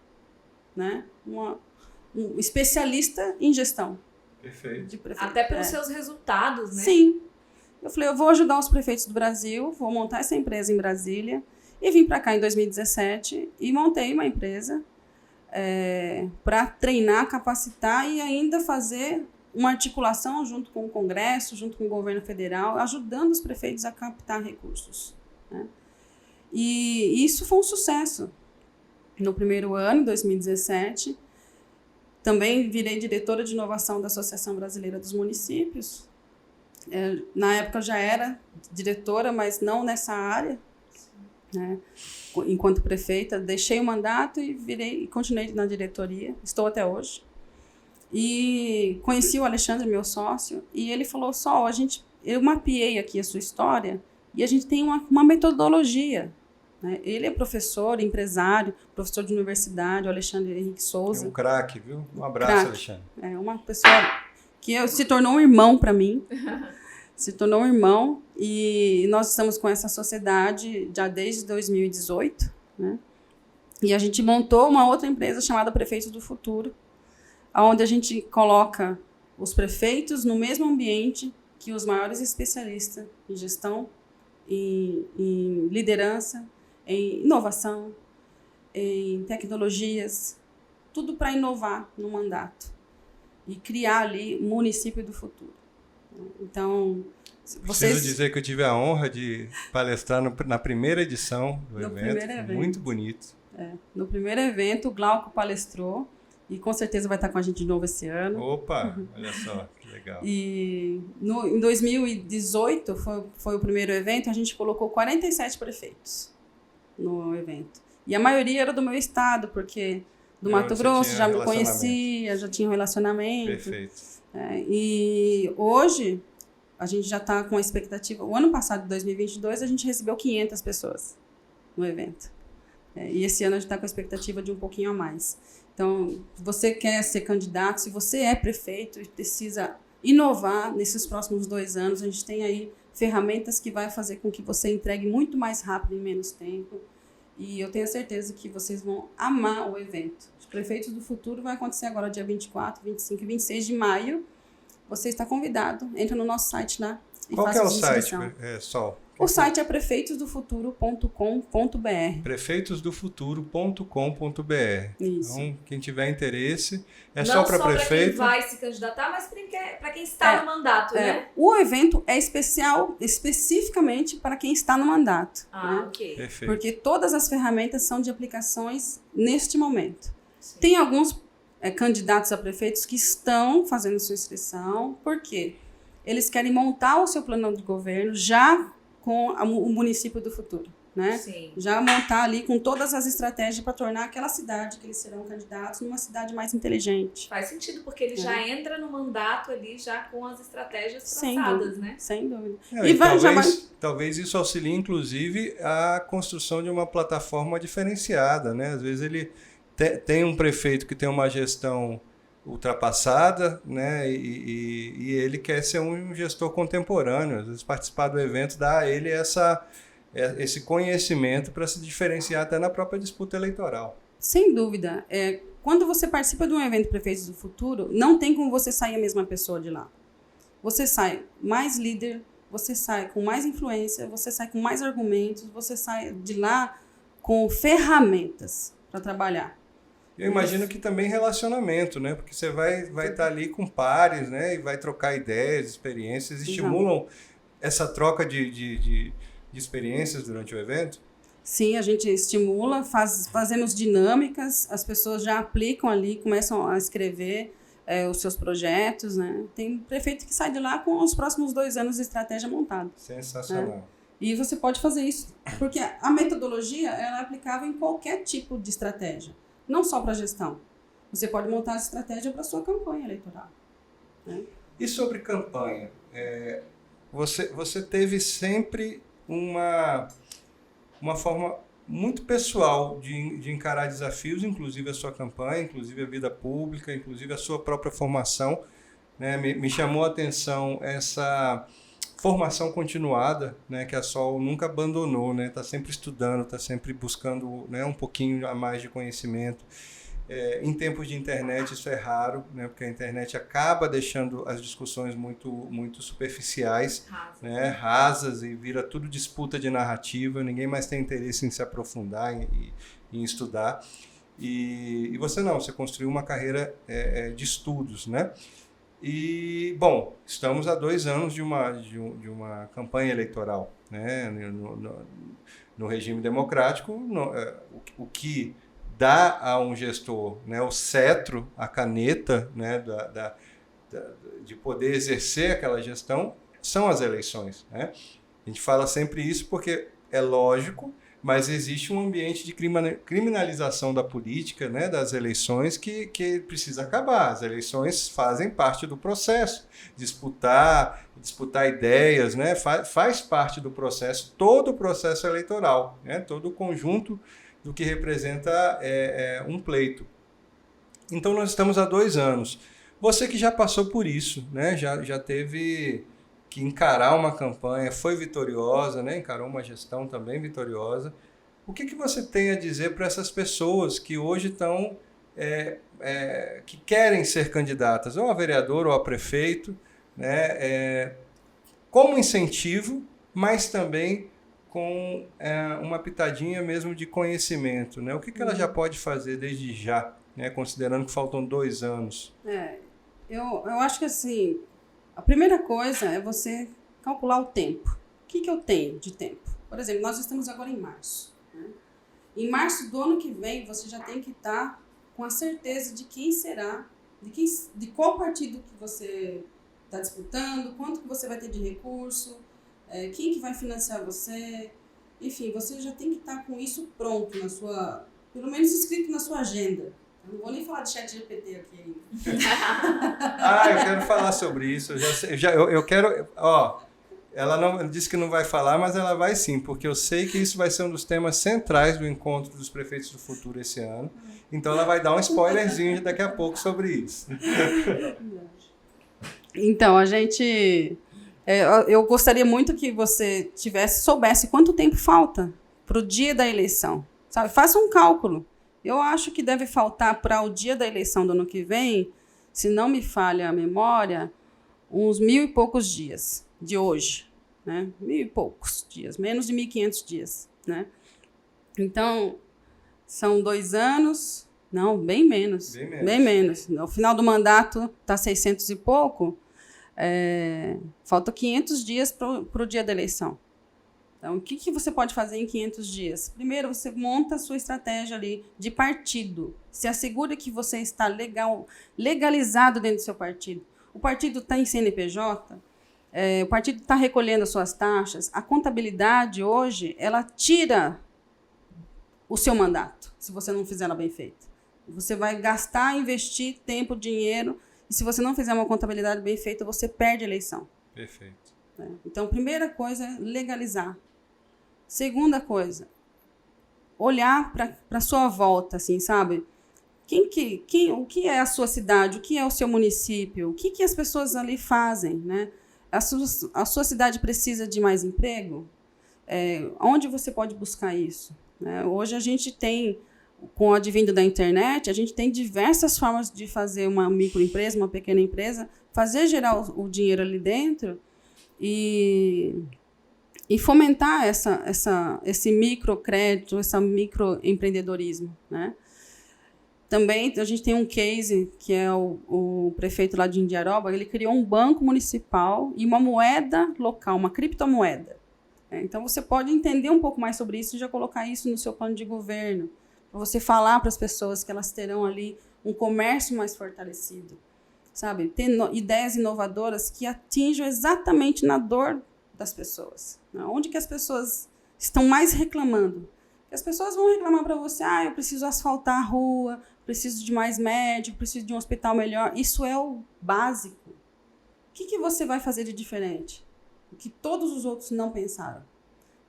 né? Um especialista em gestão. Perfeito. Até pelos seus resultados, né? Sim. Eu falei, eu vou ajudar os prefeitos do Brasil, vou montar essa empresa em Brasília. E vim para cá em 2017 e montei uma empresa para treinar, capacitar e ainda fazer uma articulação junto com o Congresso, junto com o governo federal, ajudando os prefeitos a captar recursos, né? E isso foi um sucesso. No primeiro ano, em 2017, também virei diretora de inovação da Associação Brasileira dos Municípios. Na época eu já era diretora, mas não nessa área, né? Enquanto prefeita, deixei o mandato e continuei na diretoria, estou até hoje. E conheci o Alexandre, meu sócio, e ele falou, eu mapeei aqui a sua história e a gente tem uma metodologia, né? Ele é professor, empresário, professor de universidade, o Alexandre Henrique Souza. É um craque, viu? Um abraço, craque. Alexandre. É uma pessoa que se tornou um irmão para mim. Se tornou um irmão e nós estamos com essa sociedade já desde 2018, né? E a gente montou uma outra empresa chamada Prefeitos do Futuro, onde a gente coloca os prefeitos no mesmo ambiente que os maiores especialistas em gestão, em liderança, em inovação, em tecnologias, tudo para inovar no mandato e criar ali o município do futuro. Então, preciso dizer que eu tive a honra de palestrar na primeira edição do evento. Muito bonito. No primeiro evento, o Glauco palestrou e com certeza vai estar com a gente de novo esse ano. Opa, olha só, que legal. E em 2018 foi o primeiro evento, a gente colocou 47 prefeitos no evento. E a maioria era do meu estado, porque do Mato Grosso já me conhecia, já tinha um relacionamento. Perfeito. E hoje a gente já está com a expectativa. O ano passado, 2022, a gente recebeu 500 pessoas no evento. E esse ano a gente está com a expectativa de um pouquinho a mais. Então, se você quer ser candidato, se você é prefeito e precisa inovar nesses próximos 2 anos, a gente tem aí ferramentas que vai fazer com que você entregue muito mais rápido em menos tempo. E eu tenho certeza que vocês vão amar o evento. Os Prefeitos do Futuro vai acontecer agora dia 24, 25 e 26 de maio. Você está convidado. Entra no nosso site lá e Qual faça que é a o inscrição. site, Sol? O site é prefeitosdofuturo.com.br. prefeitosdofuturo.com.br. Isso. Então, quem tiver interesse, não só para prefeito. Não só para quem vai se candidatar, mas para quem está no mandato, né? O evento é especial especificamente para quem está no mandato. Ah, né? ok. Perfeito. Porque todas as ferramentas são de aplicações neste momento. Sim. Tem alguns candidatos a prefeitos que estão fazendo sua inscrição. Por quê? Eles querem montar o seu plano de governo já com o município do futuro, né? Sim. Já montar ali com todas as estratégias para tornar aquela cidade que eles serão candidatos numa cidade mais inteligente. Faz sentido, porque ele já entra no mandato ali já com as estratégias Sem traçadas, dúvida, né? Sem dúvida. Talvez isso auxilie, inclusive, a construção de uma plataforma diferenciada, né? Às vezes ele tem um prefeito que tem uma gestão ultrapassada, né? E ele quer ser um gestor contemporâneo. Às vezes participar do evento dá a ele esse conhecimento para se diferenciar até na própria disputa eleitoral. Sem dúvida. Quando você participa de um evento Prefeitos do Futuro, não tem como você sair a mesma pessoa de lá. Você sai mais líder, você sai com mais influência, você sai com mais argumentos, você sai de lá com ferramentas para trabalhar. Eu imagino que também relacionamento, né? Porque você vai estar ali com pares, né? E vai trocar ideias, experiências, estimulam essa troca de experiências durante o evento? Sim, a gente estimula, fazemos dinâmicas, as pessoas já aplicam ali, começam a escrever os seus projetos, né? Tem prefeito que sai de lá com os próximos 2 anos de estratégia montada. Sensacional. Né? E você pode fazer isso, porque a metodologia ela é aplicável em qualquer tipo de estratégia, não só para gestão. Você pode montar a estratégia para a sua campanha eleitoral. Né? E sobre campanha? Você teve sempre uma forma muito pessoal de encarar desafios, inclusive a sua campanha, inclusive a vida pública, inclusive a sua própria formação. Né? Me chamou a atenção essa formação continuada, né, que a Sol nunca abandonou, né, está sempre estudando, está sempre buscando, né, um pouquinho a mais de conhecimento. Em tempos de internet isso é raro, né, porque a internet acaba deixando as discussões muito superficiais, né, rasas, e vira tudo disputa de narrativa, ninguém mais tem interesse em se aprofundar, em estudar. E você não, você construiu uma carreira de estudos, né? E, bom, estamos há 2 anos de uma campanha eleitoral, né? No regime democrático, o que dá a um gestor, né, o cetro, a caneta, né, de poder exercer aquela gestão, são as eleições. Né? A gente fala sempre isso porque é lógico, mas existe um ambiente de criminalização da política, né, das eleições, que precisa acabar. As eleições fazem parte do processo. Disputar ideias, né, faz parte do processo, todo o processo eleitoral, né, todo o conjunto do que representa um pleito. Então, nós estamos há 2 anos. Você que já passou por isso, né, já teve que encarar uma campanha, foi vitoriosa, né? Encarou uma gestão também vitoriosa. O que você tem a dizer para essas pessoas que hoje estão, que querem ser candidatas, ou a vereador ou a prefeito, né? Como incentivo, mas também com uma pitadinha mesmo de conhecimento, né? O que ela já pode fazer desde já, né? Considerando que faltam 2 anos? Eu acho que assim, a primeira coisa é você calcular o tempo. O que eu tenho de tempo? Por exemplo, nós estamos agora em março. Né? Em março do ano que vem, você já tem que estar com a certeza de quem será, de qual partido que você está disputando, quanto que você vai ter de recurso, quem que vai financiar você. Enfim, você já tem que estar com isso pronto, pelo menos escrito na sua agenda. Eu não vou nem falar de ChatGPT aqui ainda. Eu quero falar sobre isso. Eu quero... ela não disse que não vai falar, mas ela vai sim, porque eu sei que isso vai ser um dos temas centrais do encontro dos prefeitos do futuro esse ano. Então ela vai dar um spoilerzinho daqui a pouco sobre isso. Então, eu gostaria muito que você soubesse quanto tempo falta para o dia da eleição. Sabe? Faça um cálculo. Eu acho que deve faltar para o dia da eleição do ano que vem, se não me falha a memória, uns 1.000 e poucos dias de hoje. Né? 1.000 e poucos dias, menos de 1.500 dias. Né? Então, são 2 anos, não, bem menos. Bem menos. No final do mandato está 600 e pouco, falta 500 dias para o dia da eleição. Então, o que você pode fazer em 500 dias? Primeiro, você monta a sua estratégia ali de partido. Se assegura que você está legalizado dentro do seu partido. O partido está em CNPJ, o partido está recolhendo as suas taxas. A contabilidade, hoje, ela tira o seu mandato, se você não fizer ela bem feita. Você vai gastar, investir tempo, dinheiro, e se você não fizer uma contabilidade bem feita, você perde a eleição. Perfeito. Então, primeira coisa é legalizar. Segunda coisa, olhar para a sua volta, assim, sabe? O que é a sua cidade? O que é o seu município? O que as pessoas ali fazem, né? A sua cidade precisa de mais emprego? Onde você pode buscar isso? Né? Hoje a gente tem, com o advindo da internet, a gente tem diversas formas de fazer uma microempresa, uma pequena empresa, fazer gerar o dinheiro ali dentro e fomentar esse microcrédito, esse microempreendedorismo, né? Também a gente tem um case, que é o prefeito lá de Indiaroba, ele criou um banco municipal e uma moeda local, uma criptomoeda. Então, você pode entender um pouco mais sobre isso e já colocar isso no seu plano de governo, para você falar para as pessoas que elas terão ali um comércio mais fortalecido, sabe? Ter ideias inovadoras que atinjam exatamente na dor das pessoas. Né? Onde que as pessoas estão mais reclamando? As pessoas vão reclamar para você, eu preciso asfaltar a rua, preciso de mais médico, preciso de um hospital melhor. Isso é o básico. O que você vai fazer de diferente? O que todos os outros não pensaram.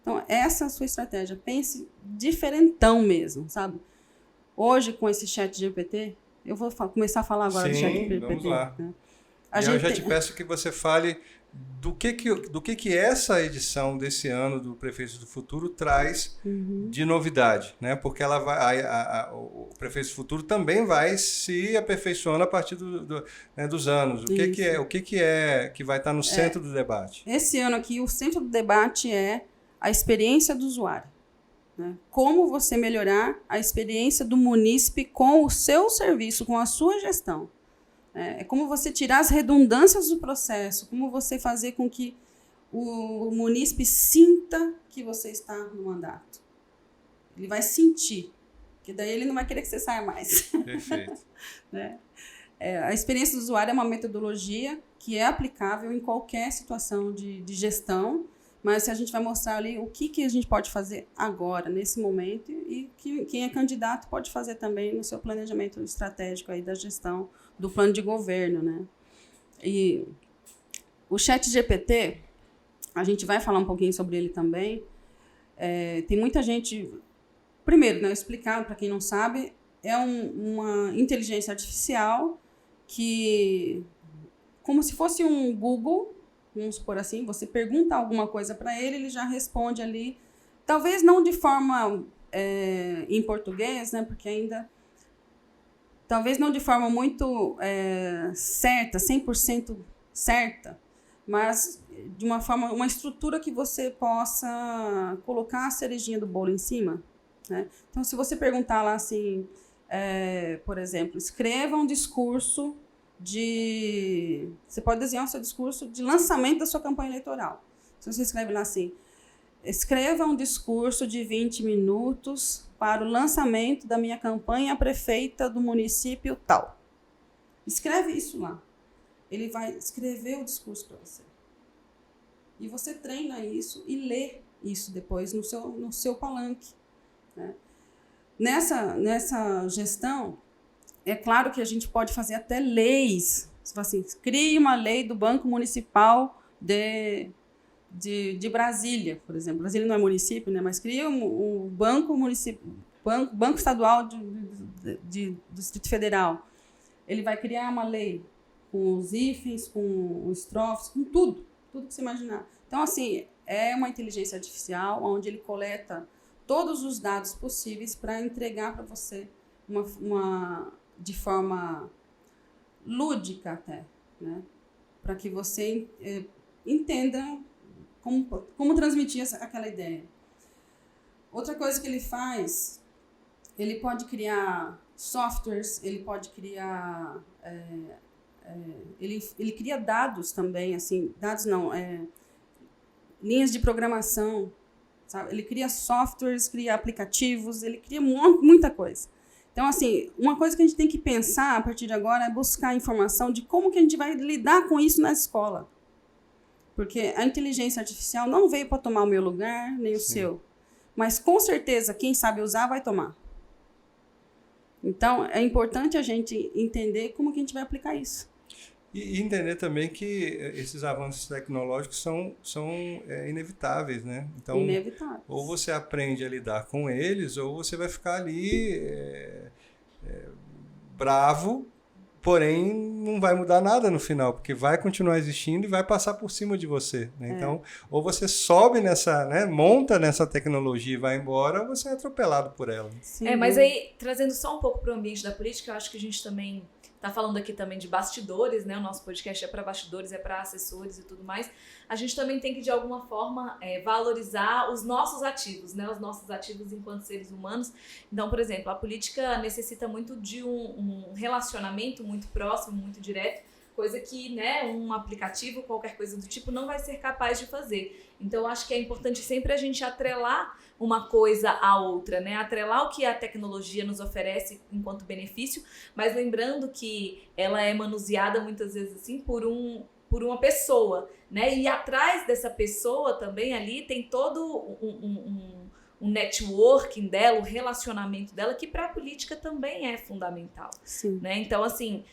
Então, essa é a sua estratégia. Pense diferentão mesmo, sabe? Hoje, com esse chat GPT, eu vou começar a falar agora do chat GPT. Vamos lá. Né? Eu já te peço que você fale do que essa edição desse ano do Prefeitos do Futuro traz de novidade, né? Porque ela o Prefeitos do Futuro também vai se aperfeiçoando a partir dos anos. O que vai estar no centro do debate? Esse ano aqui, o centro do debate é a experiência do usuário. Né? Como você melhorar a experiência do munícipe com o seu serviço, com a sua gestão. É como você tirar as redundâncias do processo, como você fazer com que o munícipe sinta que você está no mandato. Ele vai sentir, porque daí ele não vai querer que você saia mais. Perfeito. Né? A experiência do usuário é uma metodologia que é aplicável em qualquer situação de gestão, mas a gente vai mostrar ali o que a gente pode fazer agora, nesse momento, e que quem é candidato pode fazer também no seu planejamento estratégico aí da gestão, do plano de governo, né? E o ChatGPT, a gente vai falar um pouquinho sobre ele também. Tem muita gente... Primeiro, né, explicar para quem não sabe, é uma inteligência artificial que, como se fosse um Google, vamos supor assim, você pergunta alguma coisa para ele, ele já responde ali, talvez não de forma em português, né, porque ainda, talvez não de forma muito certa, 100% certa, mas de uma forma, uma estrutura que você possa colocar a cerejinha do bolo em cima. Né? Então, se você perguntar lá assim, por exemplo, escreva um discurso você pode desenhar o seu discurso de lançamento da sua campanha eleitoral. Se você escreve lá assim, escreva um discurso de 20 minutos para o lançamento da minha campanha prefeita do município tal. Escreve isso lá. Ele vai escrever o discurso para você. E você treina isso e lê isso depois no seu palanque. Né? Nessa gestão, é claro que a gente pode fazer até leis. Assim, crie uma lei do Banco Municipal de Brasília, por exemplo. Brasília não é município, né? Mas cria o Banco Estadual do Distrito Federal. Ele vai criar uma lei com os hífens, com os estrofes, com tudo que você imaginar. Então, assim, é uma inteligência artificial onde ele coleta todos os dados possíveis para entregar para você de forma lúdica até, né? Para que você entenda como transmitir aquela ideia. Outra coisa que ele faz, ele pode criar softwares, ele pode criar... ele cria dados também, assim, dados não, linhas de programação, sabe? Ele cria softwares, cria aplicativos, ele cria muita coisa. Então, assim, uma coisa que a gente tem que pensar a partir de agora é buscar informação de como que a gente vai lidar com isso na escola. Porque a inteligência artificial não veio para tomar o meu lugar, nem o seu. Mas, com certeza, quem sabe usar vai tomar. Então, é importante a gente entender como que a gente vai aplicar isso. E entender também que esses avanços tecnológicos são inevitáveis, né? Então, inevitáveis. Ou você aprende a lidar com eles, ou você vai ficar ali bravo, porém não vai mudar nada no final, porque vai continuar existindo e vai passar por cima de você. Né? Então, ou você sobe monta nessa tecnologia e vai embora, ou você é atropelado por ela. Sim. Mas aí, trazendo só um pouco para o ambiente da política, eu acho que a gente também... Tá falando aqui também de bastidores, né? O nosso podcast é para bastidores, é para assessores e tudo mais. A gente também tem que, de alguma forma, valorizar os nossos ativos, né? Os nossos ativos enquanto seres humanos. Então, por exemplo, a política necessita muito de um relacionamento muito próximo, muito direto coisa que, né, um aplicativo, qualquer coisa do tipo, não vai ser capaz de fazer. Então, eu acho que é importante sempre a gente atrelar uma coisa à outra, né? Atrelar o que a tecnologia nos oferece enquanto benefício, mas lembrando que ela é manuseada muitas vezes assim por uma pessoa, né? E atrás dessa pessoa também ali tem todo um networking dela, o relacionamento dela, que para a política também é fundamental. Sim. Né? Então, assim,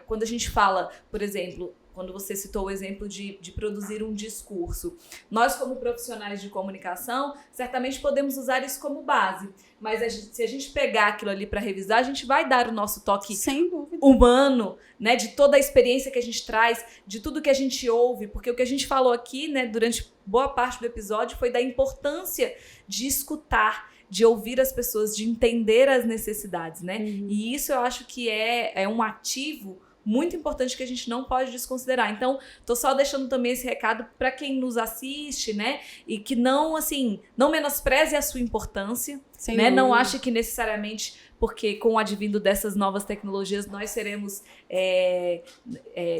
quando a gente fala, por exemplo, quando você citou o exemplo de produzir um discurso, nós como profissionais de comunicação, certamente podemos usar isso como base, mas se a gente pegar aquilo ali para revisar, a gente vai dar o nosso toque Sem dúvida. humano, né, de toda a experiência que a gente traz, de tudo que a gente ouve, porque o que a gente falou aqui, né, durante boa parte do episódio foi da importância de escutar, de ouvir as pessoas, de entender as necessidades, né? Uhum. E isso eu acho que é um ativo muito importante que a gente não pode desconsiderar. Então, tô só deixando também esse recado para quem nos assiste, né? E que não, assim, não menospreze a sua importância, Sem né? dúvida. Não ache que necessariamente, porque com o advindo dessas novas tecnologias, nós seremos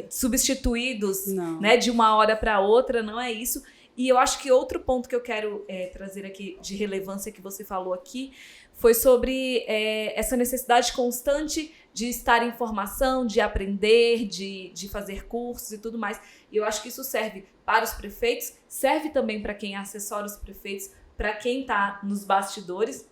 substituídos, Não. né? De uma hora para outra, não é isso. E eu acho que outro ponto que eu quero trazer aqui de relevância que você falou aqui foi sobre essa necessidade constante de estar em formação, de aprender, de fazer cursos e tudo mais. E eu acho que isso serve para os prefeitos, serve também para quem assessora os prefeitos, para quem está nos bastidores,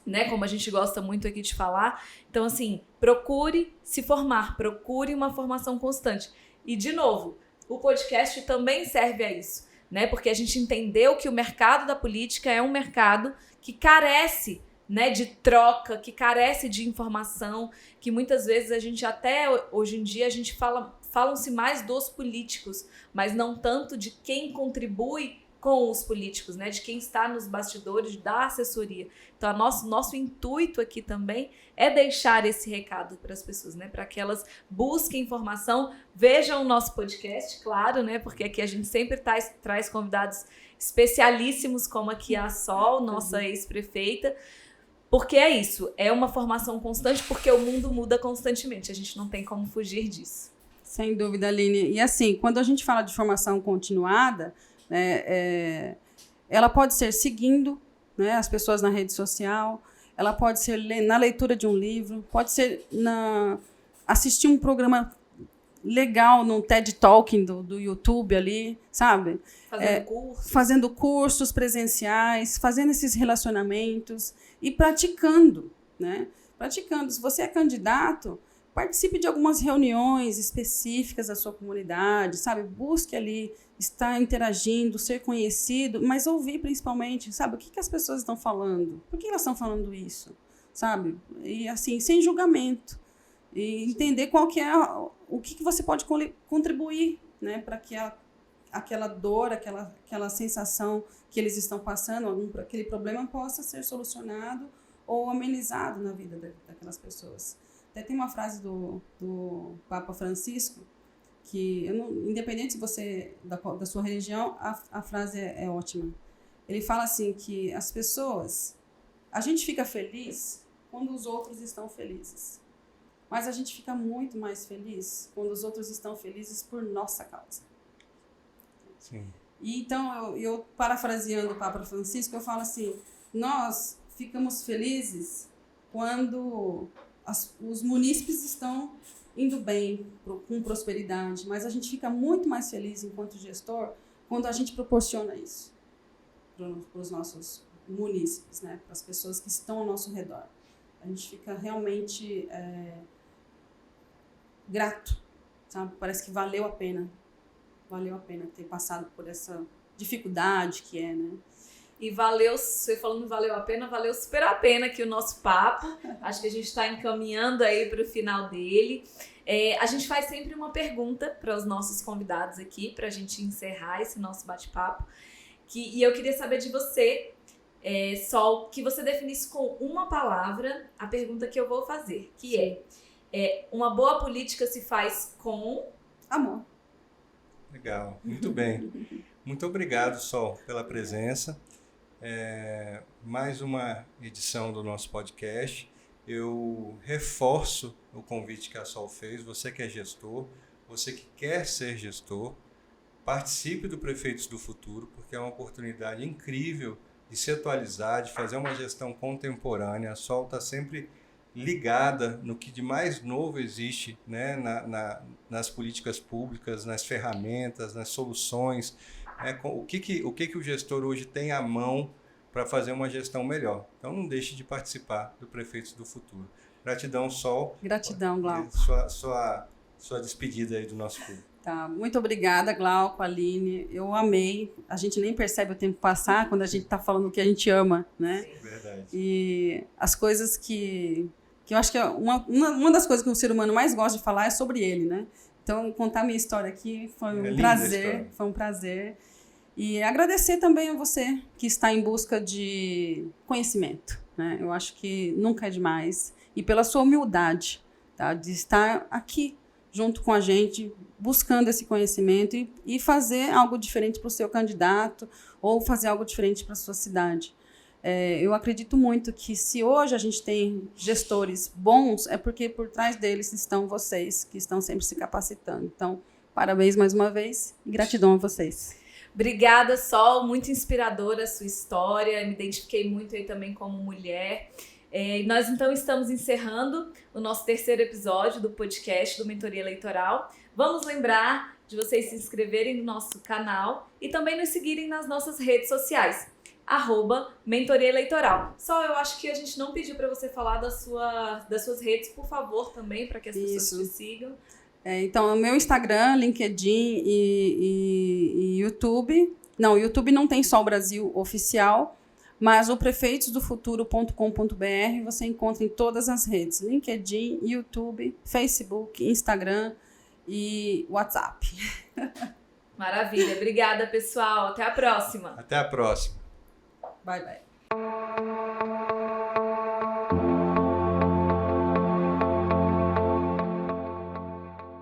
né, como a gente gosta muito aqui de falar. Então, assim, procure se formar, procure uma formação constante. E, de novo, o podcast também serve a isso, né? Porque a gente entendeu que o mercado da política é um mercado que carece, né, de troca, que carece de informação, que muitas vezes a gente até hoje em dia a gente falam-se mais dos políticos, mas não tanto de quem contribui com os políticos, né, de quem está nos bastidores da assessoria. Então, nosso intuito aqui também é deixar esse recado para as pessoas, né, para que elas busquem informação, vejam o nosso podcast, claro, né, porque aqui a gente sempre traz convidados especialíssimos, como aqui a Sol, nossa ex-prefeita, porque é isso, é uma formação constante, porque o mundo muda constantemente, a gente não tem como fugir disso. Sem dúvida, Aline. E assim, quando a gente fala de formação continuada, ela pode ser seguindo, né, as pessoas na rede social, ela pode ser na leitura de um livro, pode ser assistir um legal no TED Talking do YouTube ali, sabe? Fazendo cursos presenciais, fazendo esses relacionamentos e praticando, né? Praticando. Se você é candidato, participe de algumas reuniões específicas da sua comunidade, sabe? Busque ali estar interagindo, ser conhecido, mas ouvir principalmente, sabe? O que as pessoas estão falando? Por que elas estão falando isso? Sabe? E assim, sem julgamento. E entender qual que é o que você pode contribuir, né? Para que aquela dor, aquela sensação que eles estão passando, aquele problema possa ser solucionado ou amenizado na vida daquelas pessoas. Até tem uma frase do Papa Francisco, que, independente se você da sua religião, a frase é ótima. Ele fala assim que as pessoas, a gente fica feliz quando os outros estão felizes, mas a gente fica muito mais feliz quando os outros estão felizes por nossa causa. Sim. E então, eu parafraseando o Papa Francisco, eu falo assim, nós ficamos felizes quando os munícipes estão indo bem, com prosperidade, mas a gente fica muito mais feliz enquanto gestor quando a gente proporciona isso para os nossos munícipes, né? Para as pessoas que estão ao nosso redor. A gente fica realmente grato, sabe? Parece que valeu a pena ter passado por essa dificuldade que é, né? E você falando valeu a pena, valeu super a pena aqui o nosso papo. Acho que a gente está encaminhando aí para o final dele. A gente faz sempre uma pergunta para os nossos convidados aqui, para a gente encerrar esse nosso bate-papo. E eu queria saber de você, Sol, que você definisse com uma palavra a pergunta que eu vou fazer, que uma boa política se faz com... amor. Legal, muito bem. Muito obrigado, Sol, pela presença. Mais uma edição do nosso podcast. Eu reforço o convite que a Sol fez, você que é gestor, você que quer ser gestor, participe do Prefeitos do Futuro, porque é uma oportunidade incrível de se atualizar, de fazer uma gestão contemporânea. A Sol está sempre ligada no que de mais novo existe, né, nas políticas públicas, nas ferramentas, nas soluções, né, o que o gestor hoje tem à mão para fazer uma gestão melhor. Então não deixe de participar do Prefeitos do Futuro. Gratidão, Sol. Gratidão, Glauco. Sua despedida aí do nosso público. Tá, muito obrigada, Glauco, Aline. Eu amei. A gente nem percebe o tempo passar quando a gente está falando o que a gente ama, né? Sim. Verdade. E as coisas que eu acho que uma das coisas que o ser humano mais gosta de falar é sobre ele, né? Então, contar minha história aqui foi um prazer. Foi um prazer. E agradecer também a você que está em busca de conhecimento, né? Eu acho que nunca é demais. E pela sua humildade, tá? De estar aqui junto com a gente, buscando esse conhecimento e fazer algo diferente para o seu candidato ou fazer algo diferente para a sua cidade. Eu acredito muito que se hoje a gente tem gestores bons, é porque por trás deles estão vocês, que estão sempre se capacitando. Então, parabéns mais uma vez e gratidão a vocês. Obrigada, Sol, muito inspiradora a sua história, me identifiquei muito aí também como mulher. Nós, então, estamos encerrando o nosso terceiro episódio do podcast do Mentoria Eleitoral. Vamos lembrar de vocês se inscreverem no nosso canal e também nos seguirem nas nossas redes sociais, @Mentoria Eleitoral. Só eu acho que a gente não pediu para você falar das suas redes, por favor, também, para que as pessoas te sigam. Então, o meu Instagram, LinkedIn e YouTube. Não, o YouTube não tem só o Brasil Oficial, mas o prefeitosdofuturo.com.br você encontra em todas as redes. LinkedIn, YouTube, Facebook, Instagram e WhatsApp. Maravilha. Obrigada, pessoal. Até a próxima. Até a próxima. Bye, bye.